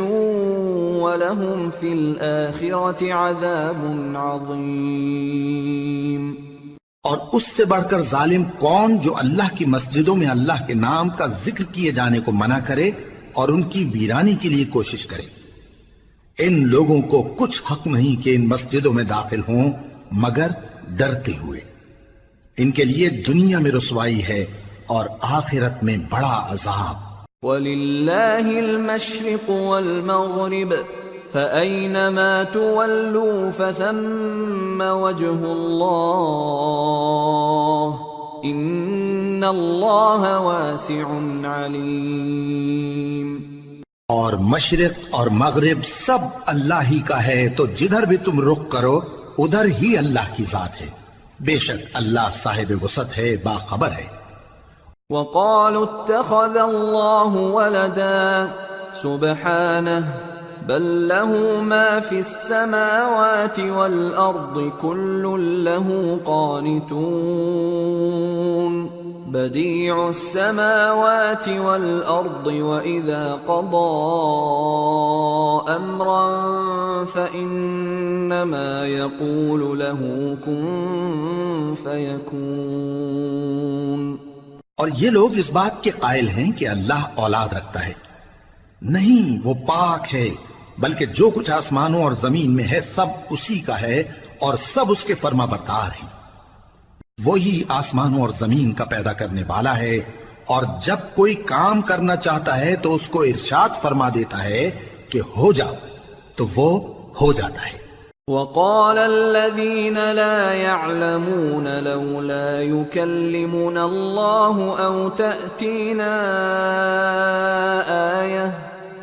وَلَهُمْ فِي الْآخِرَةِ عَذَابٌ عَظِيمٌ۔ اور اس سے بڑھ کر ظالم کون جو اللہ کی مسجدوں میں اللہ کے نام کا ذکر کیے جانے کو منع کرے اور ان کی ویرانی کے لیے کوشش کرے۔ ان لوگوں کو کچھ حق نہیں کہ ان مسجدوں میں داخل ہوں مگر ڈرتے ہوئے۔ ان کے لیے دنیا میں رسوائی ہے اور آخرت میں بڑا عذاب۔ وَلِلَّهِ الْمَشْرِقُ وَالْمَغْرِبُ فَأَيْنَمَا تُوَلُّوا فَثَمَّ وَجْهُ اللَّهِ إِنَّ اللَّهَ وَاسِعٌ عَلِيمٌ۔ اور مشرق اور مغرب سب اللہ ہی کا ہے، تو جدھر بھی تم رخ کرو ادھر ہی اللہ کی ذات ہے، بے شک اللہ صاحب وسعت ہے، باخبر ہے۔ وَقَالُوا اتَّخَذَ اللَّهُ وَلَدًا سُبْحَانَهُ بَل لَّهُ مَا فِي السَّمَاوَاتِ وَالْأَرْضِ كُلٌّ لَّهُ قَانِتُونَ بَدِيعُ السَّمَاوَاتِ وَالْأَرْضِ وَإِذَا قَضَى أَمْرًا فَإِنَّمَا يَقُولُ لَهُ كُن فَيَكُونُ۔ اور یہ لوگ اس بات کے قائل ہیں کہ اللہ اولاد رکھتا ہے، نہیں، وہ پاک ہے، بلکہ جو کچھ آسمانوں اور زمین میں ہے سب اسی کا ہے اور سب اس کے فرما بردار ہیں۔ وہی آسمانوں اور زمین کا پیدا کرنے والا ہے، اور جب کوئی کام کرنا چاہتا ہے تو اس کو ارشاد فرما دیتا ہے کہ ہو جاؤ، تو وہ ہو جاتا ہے۔ وَقَالَ الَّذِينَ لَا يَعْلَمُونَ لَوْلَا يُكَلِّمُنَا اللَّهُ أَوْ تَأْتِينَا آيَةٌ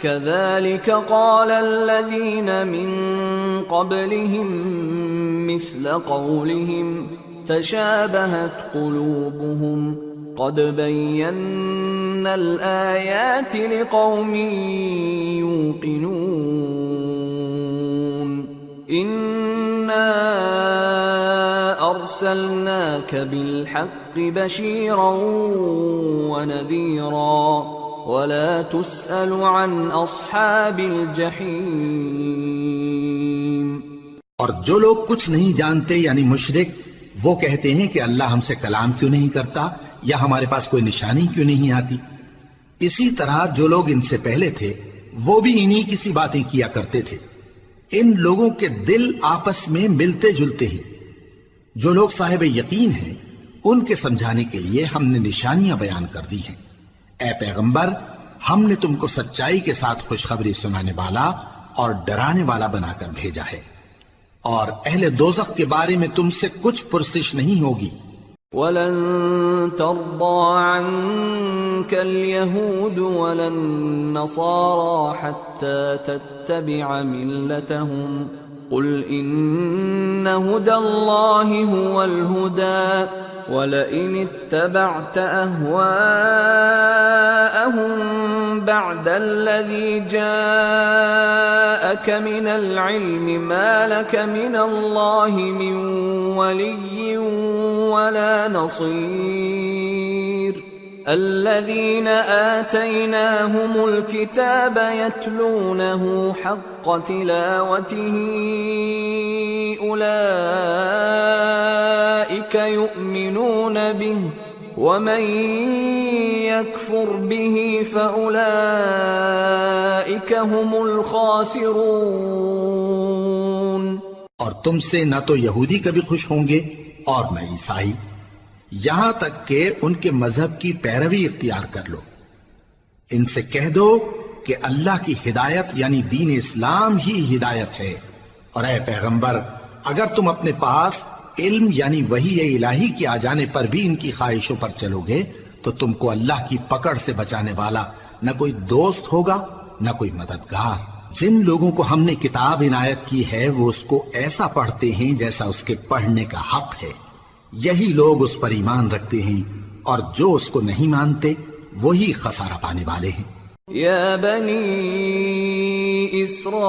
كَذَلِكَ قَالَ الَّذِينَ مِن قَبْلِهِم مِّثْلَ قَوْلِهِمْ تَشَابَهَتْ قُلُوبُهُمْ قَدْ بَيَّنَّا الْآيَاتِ لِقَوْمٍ يُوقِنُونَ إِنَّا أَرْسَلْنَاكَ بِالْحَقِّ بَشِيرًا وَنَذِيرًا وَلَا تُسْأَلُ عَنْ أَصْحَابِ الْجَحِيمِ۔ اور جو لوگ کچھ نہیں جانتے یعنی مشرک، وہ کہتے ہیں کہ اللہ ہم سے کلام کیوں نہیں کرتا یا ہمارے پاس کوئی نشانی کیوں نہیں آتی۔ اسی طرح جو لوگ ان سے پہلے تھے وہ بھی انہی کسی باتیں کیا کرتے تھے۔ ان لوگوں کے دل آپس میں ملتے جلتے ہیں۔ جو لوگ صاحب یقین ہیں ان کے سمجھانے کے لیے ہم نے نشانیاں بیان کر دی ہیں۔ اے پیغمبر، ہم نے تم کو سچائی کے ساتھ خوشخبری سنانے والا اور ڈرانے والا بنا کر بھیجا ہے، اور اہل دوزخ کے بارے میں تم سے کچھ پرسش نہیں ہوگی۔ وَلَن تَرْضَىٰ عَنكَ الْيَهُودُ وَلَا النَّصَارَىٰ حَتَّىٰ تَتَّبِعَ مِلَّتَهُمْ قُلْ إِنَّ هُدَى اللَّهِ هُوَ الْهُدَىٰ وَلَئِنِ اتَّبَعْتَ أَهْوَاءَهُم بَعْدَ الَّذِي جَاءَكَ مِنَ الْعِلْمِ مَا لَكَ مِنَ اللَّهِ مِن وَلِيٍّ وَلَا نَصِيرٍ الَّذِينَ آتَيْنَاهُمُ الْكِتَابَ يَتْلُونَهُ حَقَّ تِلَاوَتِهِ أُولَئِكَ يُؤْمِنُونَ بِهِ وَمَن يَكْفُرْ بِهِ فَأُولَئِكَ هُمُ الْخَاسِرُونَ۔ اور تم سے نہ تو یہودی کبھی خوش ہوں گے اور نہ عیسائی، یہاں تک کہ ان کے مذہب کی پیروی اختیار کر لو۔ ان سے کہہ دو کہ اللہ کی ہدایت یعنی دین اسلام ہی ہدایت ہے، اور اے پیغمبر اگر تم اپنے پاس علم یعنی وحی الہی کے آ جانے پر بھی ان کی خواہشوں پر چلو گے تو تم کو اللہ کی پکڑ سے بچانے والا نہ کوئی دوست ہوگا نہ کوئی مددگار۔ جن لوگوں کو ہم نے کتاب عنایت کی ہے وہ اس کو ایسا پڑھتے ہیں جیسا اس کے پڑھنے کا حق ہے، یہی لوگ اس پر ایمان رکھتے ہیں، اور جو اس کو نہیں مانتے وہی خسارہ پانے والے ہیں۔ یا بنی اسرائیل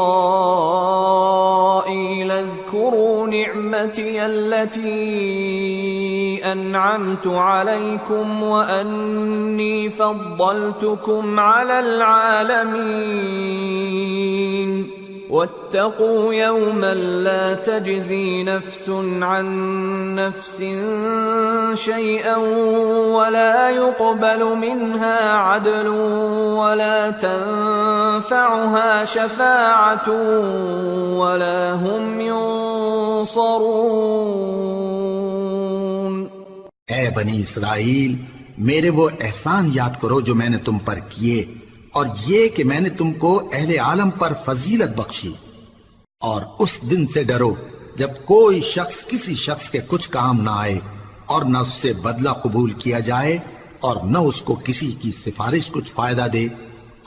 اذکروا نعمتی التي انعمت علیکم وانی فضلتکم علی العالمین واتقوا يوما لا تجزي نفس عن نفس شيئا ولا يقبل منها عدل ولا تنفعها شفاعة ولا هم ينصرون۔ اے بنی اسرائیل، میرے وہ احسان یاد کرو جو میں نے تم پر کیے، اور یہ کہ میں نے تم کو اہل عالم پر فضیلت بخشی، اور اس دن سے ڈرو جب کوئی شخص کسی شخص کے کچھ کام نہ آئے، اور نہ اس سے بدلہ قبول کیا جائے، اور نہ اس کو کسی کی سفارش کچھ فائدہ دے،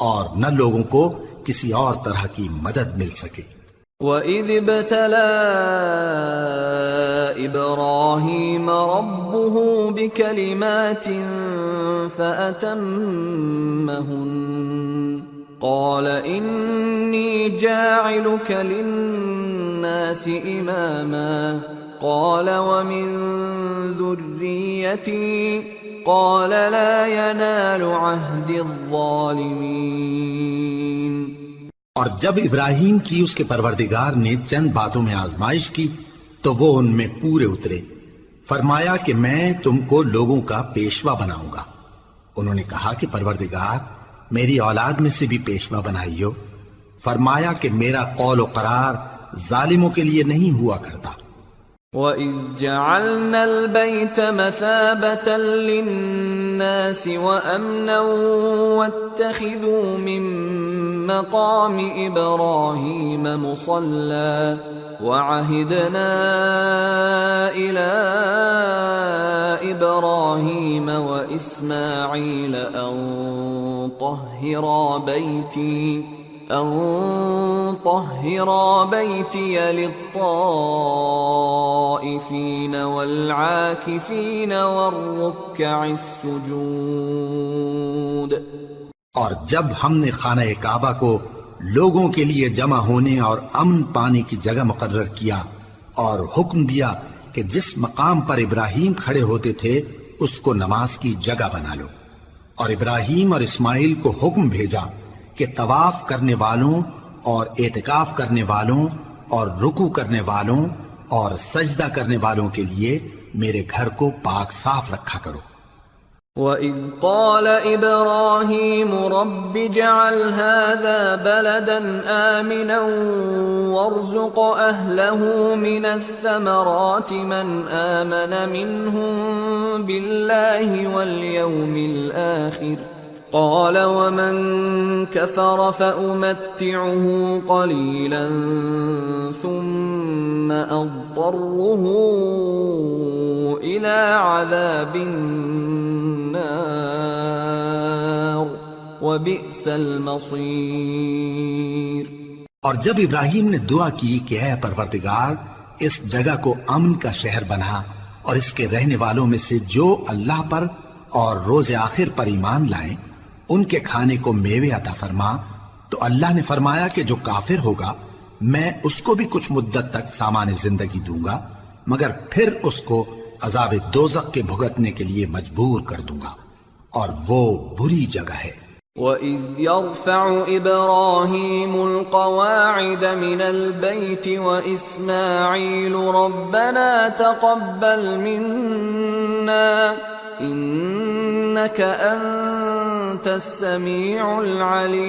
اور نہ لوگوں کو کسی اور طرح کی مدد مل سکے۔ وَإِذِ ابْتَلَىٰ إِبْرَاهِيمَ رَبُّهُ بِكَلِمَاتٍ فَأَتَمَّهُنَّ قَالَ إِنِّي جَاعِلُكَ لِلنَّاسِ إِمَامًا قَالَ وَمِن ذُرِّيَّتِي قَالَ لَا يَنَالُ عَهْدِ الظَّالِمِينَ۔ اور جب ابراہیم کی اس کے پروردگار نے چند باتوں میں آزمائش کی تو وہ ان میں پورے اترے۔ فرمایا کہ میں تم کو لوگوں کا پیشوا بناؤں گا۔ انہوں نے کہا کہ پروردگار میری اولاد میں سے بھی پیشوا بنائیو۔ فرمایا کہ میرا قول و قرار ظالموں کے لیے نہیں ہوا کرتا۔ وَإِذْ جَعَلْنَا الْبَيْتَ مَثَابَةً لِلنَّاسِ وَأَمْنًا وَاتَّخِذُوا مِن مَّقَامِ إِبْرَاهِيمَ مُصَلًّى وَعَهِدْنَا إِلَىٰ إِبْرَاهِيمَ وَإِسْمَاعِيلَ أَن طَهِّرَا بَيْتِيَ لِلطَّائِفِينَ وَالْعَاكِفِينَ وَالرُّكَّعِ السُّجُودِ۔ اور جب ہم نے خانہ کعبہ کو لوگوں کے لیے جمع ہونے اور امن پانے کی جگہ مقرر کیا، اور حکم دیا کہ جس مقام پر ابراہیم کھڑے ہوتے تھے اس کو نماز کی جگہ بنا لو، اور ابراہیم اور اسماعیل کو حکم بھیجا کہ طواف کرنے والوں اور اعتکاف کرنے والوں اور رکوع کرنے والوں اور سجدہ کرنے والوں کے لیے میرے گھر کو پاک صاف رکھا کرو۔ وَإِذْ قَالَ إِبْرَاهِيمُ رَبِّ اجْعَلْ هَذَا بَلَدًا آمِنًا وَارْزُقْ أَهْلَهُ مِنَ الثَّمَرَاتِ مَنْ آمَنَ مِنْهُمْ بِاللَّهِ وَالْيَوْمِ الْآخِرِ قَالَ وَمَنْ كَفَرَ فَأُمَتِّعُهُ قَلِيلًا ثُمَّ أَضْطَرُّهُ إِلَى عَذَابِ النَّارِ وَبِئْسَ الْمَصِيرُ۔ اور جب ابراہیم نے دعا کی کہ اے پروردگار اس جگہ کو امن کا شہر بنا اور اس کے رہنے والوں میں سے جو اللہ پر اور روز آخر پر ایمان لائیں ان کے کھانے کو میوے عطا فرما، تو اللہ نے فرمایا کہ جو کافر ہوگا میں اس کو بھی کچھ مدت تک سامان زندگی دوں گا، مگر پھر اس کو عذاب دوزخ کے بھگتنے کے لیے مجبور کر دوں گا، اور وہ بری جگہ ہے۔ وَإِذْ يَرْفَعُ إِبْرَاهِيمُ الْقَوَاعِدَ مِنَ الْبَيْتِ وَإِسْمَاعِيلُ رَبَّنَا تَقَبَّلْ مِنَّا إِنَّكَ أَنْتَ السَّمِيعُ الْعَلِيمُ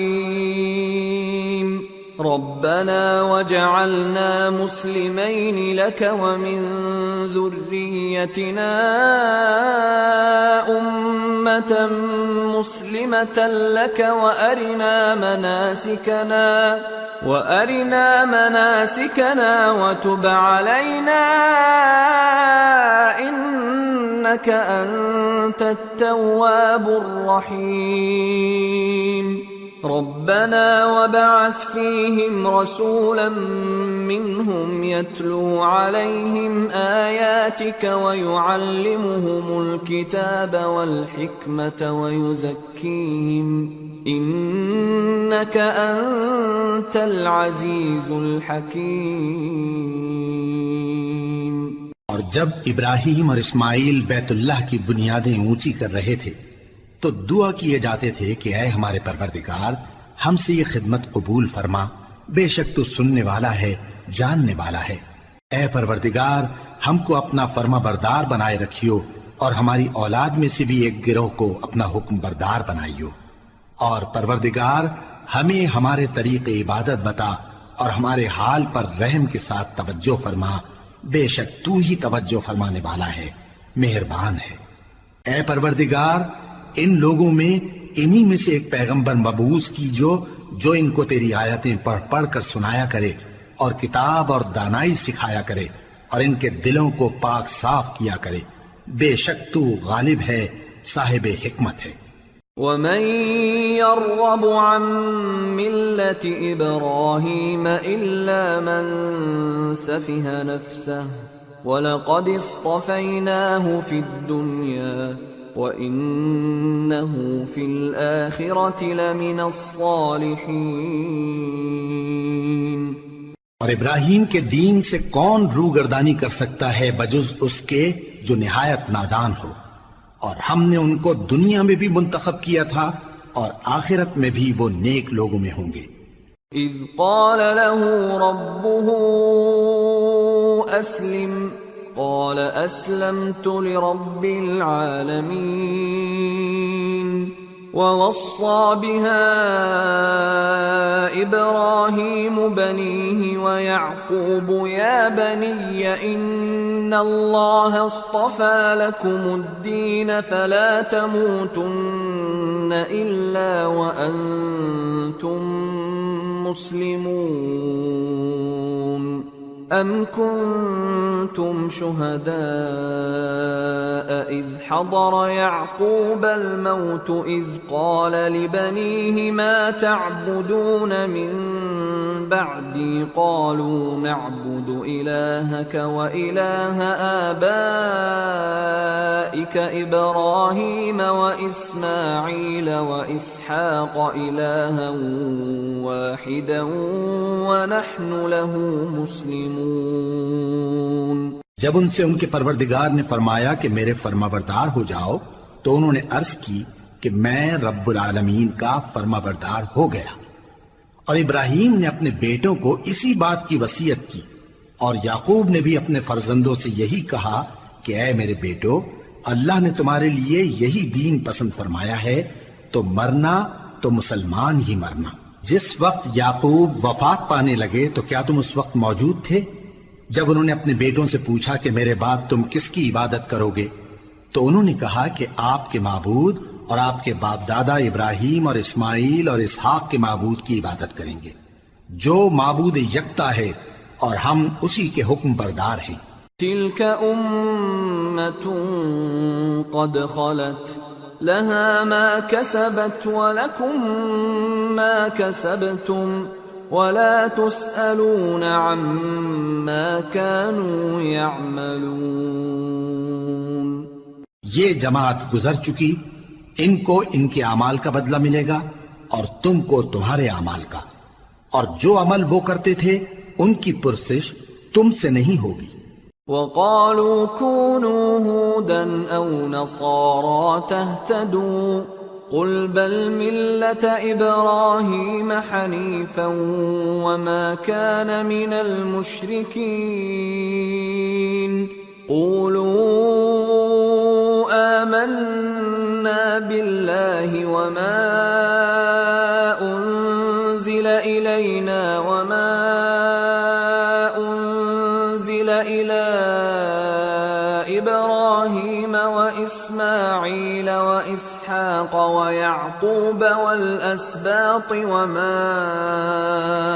رَبَّنَا وَاجْعَلْنَا مُسْلِمَيْنِ لَكَ وَمِنْ ذُرِّيَّتِنَا أُمَّةً مُسْلِمَةً لَكَ وَأَرِنَا مَنَاسِكَنَا وَتُبْ عَلَيْنَا إِنَّكَ أَنْتَ التَّوَّابُ الرَّحِيمُ رَبَّنَا وَابْعَثْ فِيهِمْ رَسُولًا مِّنْهُمْ يَتْلُو عَلَيْهِمْ آيَاتِكَ وَيُعَلِّمُهُمُ الْكِتَابَ وَالْحِكْمَةَ وَيُزَكِّيهِمْ إِنَّكَ أَنْتَ الْعَزِيزُ الْحَكِيمُ۔ اور جب ابراہیم اور اسماعیل بیت اللہ کی بنیادیں اونچی کر رہے تھے تو دعا کیے جاتے تھے کہ اے ہمارے پروردگار ہم سے یہ خدمت قبول فرما، بے شک تو سننے والا ہے، جاننے والا ہے۔ اے پروردگار ہم کو اپنا فرما بردار بنائے رکھیو اور ہماری اولاد میں سے بھی ایک گروہ کو اپنا حکم بردار بنائیو، اور پروردگار ہمیں ہمارے طریق عبادت بتا اور ہمارے حال پر رحم کے ساتھ توجہ فرما، بے شک تو ہی توجہ فرمانے والا ہے، مہربان ہے۔ اے پروردگار ان لوگوں میں انہی میں سے ایک پیغمبر مبعوث کی جو ان کو تیری آیتیں پڑھ پڑھ کر سنایا کرے اور کتاب اور دانائی سکھایا کرے اور ان کے دلوں کو پاک صاف کیا کرے، بے شک تو غالب ہے، صاحب حکمت ہے۔ وَمَن يَرْغَبُ عَن مِّلَّةِ إِبْرَاهِيمَ إِلَّا مَن سَفِهَ نَفْسَهُ وَلَقَدِ اصْطَفَيْنَاهُ فِي الدُّنْيَا وَإِنَّهُ فِي الْآخِرَةِ لَمِنَ الصَّالِحِينَ۔ اور ابراہیم کے دین سے کون روگردانی کر سکتا ہے بجز اس کے جو نہایت نادان ہو، اور ہم نے ان کو دنیا میں بھی منتخب کیا تھا اور آخرت میں بھی وہ نیک لوگوں میں ہوں گے۔ اذ قال له ربه اسلم قال اسلمت لرب العالمين ووصى بها ابراهيم بنيه ويعقوب يا بني ان الله اصطفى لكم الدين فلا تموتن الا وانتم مسلمون ام كنتم شهداء اذ حضر يعقوب الموت اذ قال لبنيه ما تعبدون من بعدي قالوا نعبد الهك واله آبائك ابراهيم واسماعيل واسحاق الها واحدا ونحن له مسلمون۔ جب ان سے ان کے پروردگار نے فرمایا کہ میرے فرما بردار ہو جاؤ تو انہوں نے عرض کی کہ میں رب العالمین کا فرما بردار ہو گیا، اور ابراہیم نے اپنے بیٹوں کو اسی بات کی وصیت کی، اور یعقوب نے بھی اپنے فرزندوں سے یہی کہا کہ اے میرے بیٹو اللہ نے تمہارے لیے یہی دین پسند فرمایا ہے تو مرنا تو مسلمان ہی مرنا۔ جس وقت یعقوب وفات پانے لگے تو کیا تم اس وقت موجود تھے جب انہوں نے اپنے بیٹوں سے پوچھا کہ میرے بعد تم کس کی عبادت کرو گے؟ تو انہوں نے کہا کہ آپ کے معبود اور آپ کے باپ دادا ابراہیم اور اسماعیل اور اسحاق کے معبود کی عبادت کریں گے جو معبود یکتا ہے اور ہم اسی کے حکم بردار ہیں۔ تلك أمة قد خلت لها ما كسبت ولكم ما كسبتم ولا تسألون عما كانوا يعملون۔ یہ جماعت گزر چکی، ان کو ان کے اعمال کا بدلہ ملے گا اور تم کو تمہارے اعمال کا، اور جو عمل وہ کرتے تھے ان کی پرسش تم سے نہیں ہوگی۔ وقالوا كونوا هودا أو نصارى تهتدوا قل بل ملة إبراهيم حنيفا وما كان من المشركين قولوا آمنا بالله وما أنزل إلينا وما أنزل إلى إبراهيم وإسماعيل وإسحاق ويعقوب والأسباط وما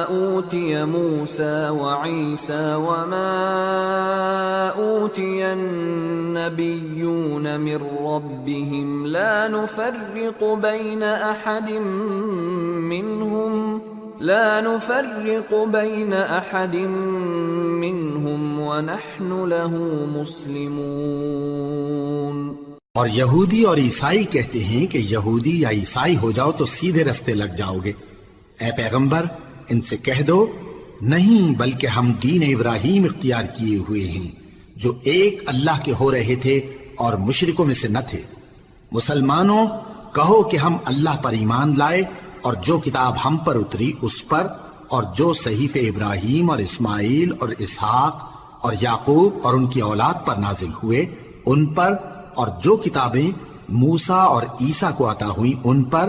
أوتي موسى وعيسى وما أوتي النبيون من ربهم لا نفرق بين أحد منهم ونحن له مسلمون۔ اور یہودی اور عیسائی کہتے ہیں کہ یہودی یا عیسائی ہو جاؤ تو سیدھے رستے لگ جاؤ گے۔ اے پیغمبر ان سے کہہ دو نہیں، بلکہ ہم دین ابراہیم اختیار کیے ہوئے ہیں جو ایک اللہ کے ہو رہے تھے اور مشرکوں میں سے نہ تھے۔ مسلمانوں کہو کہ ہم اللہ پر ایمان لائے اور جو کتاب ہم پر اتری اس پر، اور جو صحیفے ابراہیم اور اسماعیل اور اسحاق اور یعقوب اور ان کی اولاد پر نازل ہوئے ان پر، اور جو کتابیں موسیٰ اور عیسیٰ کو عطا ہوئیں ان پر،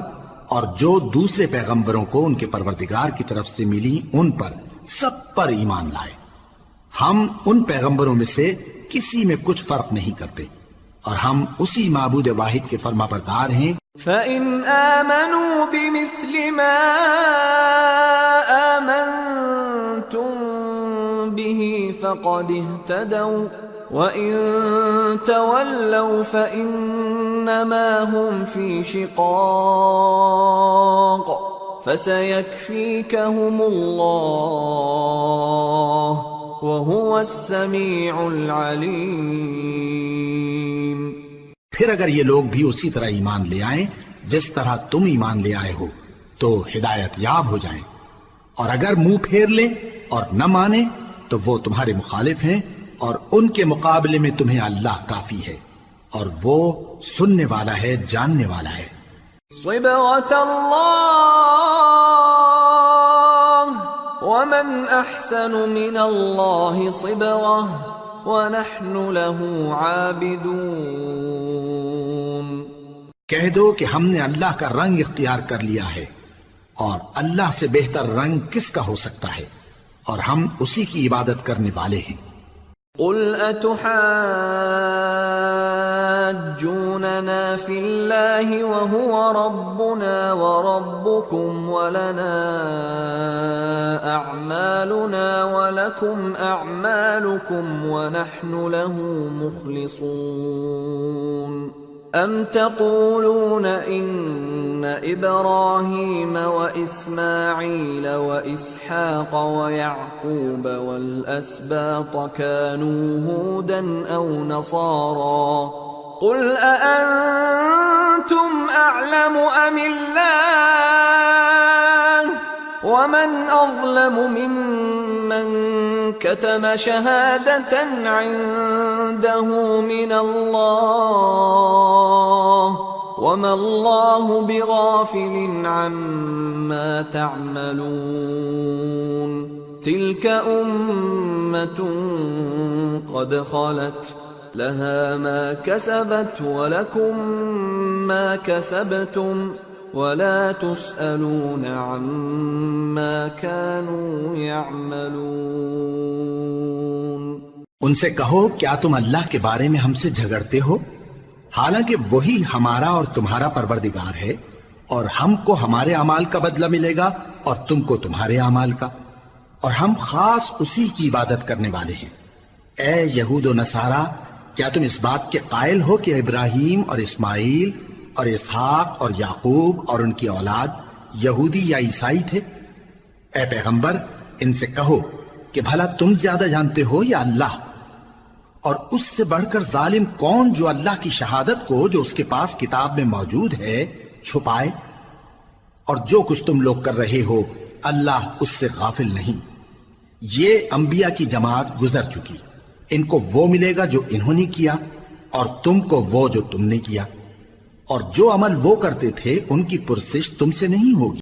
اور جو دوسرے پیغمبروں کو ان کے پروردگار کی طرف سے ملی ان پر، سب پر ایمان لائے۔ ہم ان پیغمبروں میں سے کسی میں کچھ فرق نہیں کرتے اور ہم اسی معبود واحد کے فرما بردار ہیں۔ فَإِنْ آمَنُوا بِمِثْلِ مَا آمَنْتُمْ بِهِ فَقَدِ اهْتَدَوْا وَإِنْ تَوَلَّوْا فَإِنَّمَا هُمْ فِي شِقَاقٍ فَسَيَكْفِيكَهُمُ اللَّهُ وَهُوَ السَّمِيعُ الْعَلِيمُ۔ پھر اگر یہ لوگ بھی اسی طرح ایمان لے آئیں جس طرح تم ایمان لے آئے ہو تو ہدایت یاب ہو جائیں، اور اگر منہ پھیر لیں اور نہ مانیں تو وہ تمہارے مخالف ہیں، اور ان کے مقابلے میں تمہیں اللہ کافی ہے اور وہ سننے والا ہے، جاننے والا ہے۔ صبغة الله ومن أحسن من الله صبغة وَنَحْنُ لَهُ عَابِدُونَ۔ کہہ دو کہ ہم نے اللہ کا رنگ اختیار کر لیا ہے، اور اللہ سے بہتر رنگ کس کا ہو سکتا ہے، اور ہم اسی کی عبادت کرنے والے ہیں۔ قُلْ أَتُحَاجُّونَنَا فِي اللَّهِ وَهُوَ رَبُّنَا وَرَبُّكُمْ وَلَنَا أَعْمَالُنَا وَلَكُمْ أَعْمَالُكُمْ وَنَحْنُ لَهُ مُخْلِصُونَ أَمْ تَقُولُونَ إِنَّ إِبْرَاهِيمَ وَإِسْمَاعِيلَ وَإِسْحَاقَ وَيَعْقُوبَ وَالْأَسْبَاطَ كَانُوا هُودًا أَوْ نَصَارَى قُلْ أَأَنْتُمْ أَعْلَمُ أَمِ اللَّهُ وَمَنْ أَظْلَمُ مِمَّنْ كَتَمَ شَهَادَةً عِنْدَهُ مِنَ اللَّهِ وَمَا اللَّهُ بِغَافِلٍ عَمَّا تَعْمَلُونَ تِلْكَ أُمَّةٌ قَدْ خَلَتْ لها ما كسبت ولكم ما كسبتم ولا تسألون عما كانوا يعملون۔ ان سے کہو کیا تم اللہ کے بارے میں ہم سے جھگڑتے ہو، حالانکہ وہی ہمارا اور تمہارا پروردگار ہے، اور ہم کو ہمارے اعمال کا بدلہ ملے گا اور تم کو تمہارے اعمال کا، اور ہم خاص اسی کی عبادت کرنے والے ہیں۔ اے یہود و نصارا، کیا تم اس بات کے قائل ہو کہ ابراہیم اور اسماعیل اور اسحاق اور یعقوب اور ان کی اولاد یہودی یا عیسائی تھے؟ اے پیغمبر، ان سے کہو کہ بھلا تم زیادہ جانتے ہو یا اللہ؟ اور اس سے بڑھ کر ظالم کون جو اللہ کی شہادت کو جو اس کے پاس کتاب میں موجود ہے چھپائے؟ اور جو کچھ تم لوگ کر رہے ہو اللہ اس سے غافل نہیں۔ یہ انبیاء کی جماعت گزر چکی، ان کو وہ ملے گا جو انہوں نے کیا، اور تم کو وہ جو تم نے کیا، اور جو عمل وہ کرتے تھے ان کی پرسش تم سے نہیں ہوگی۔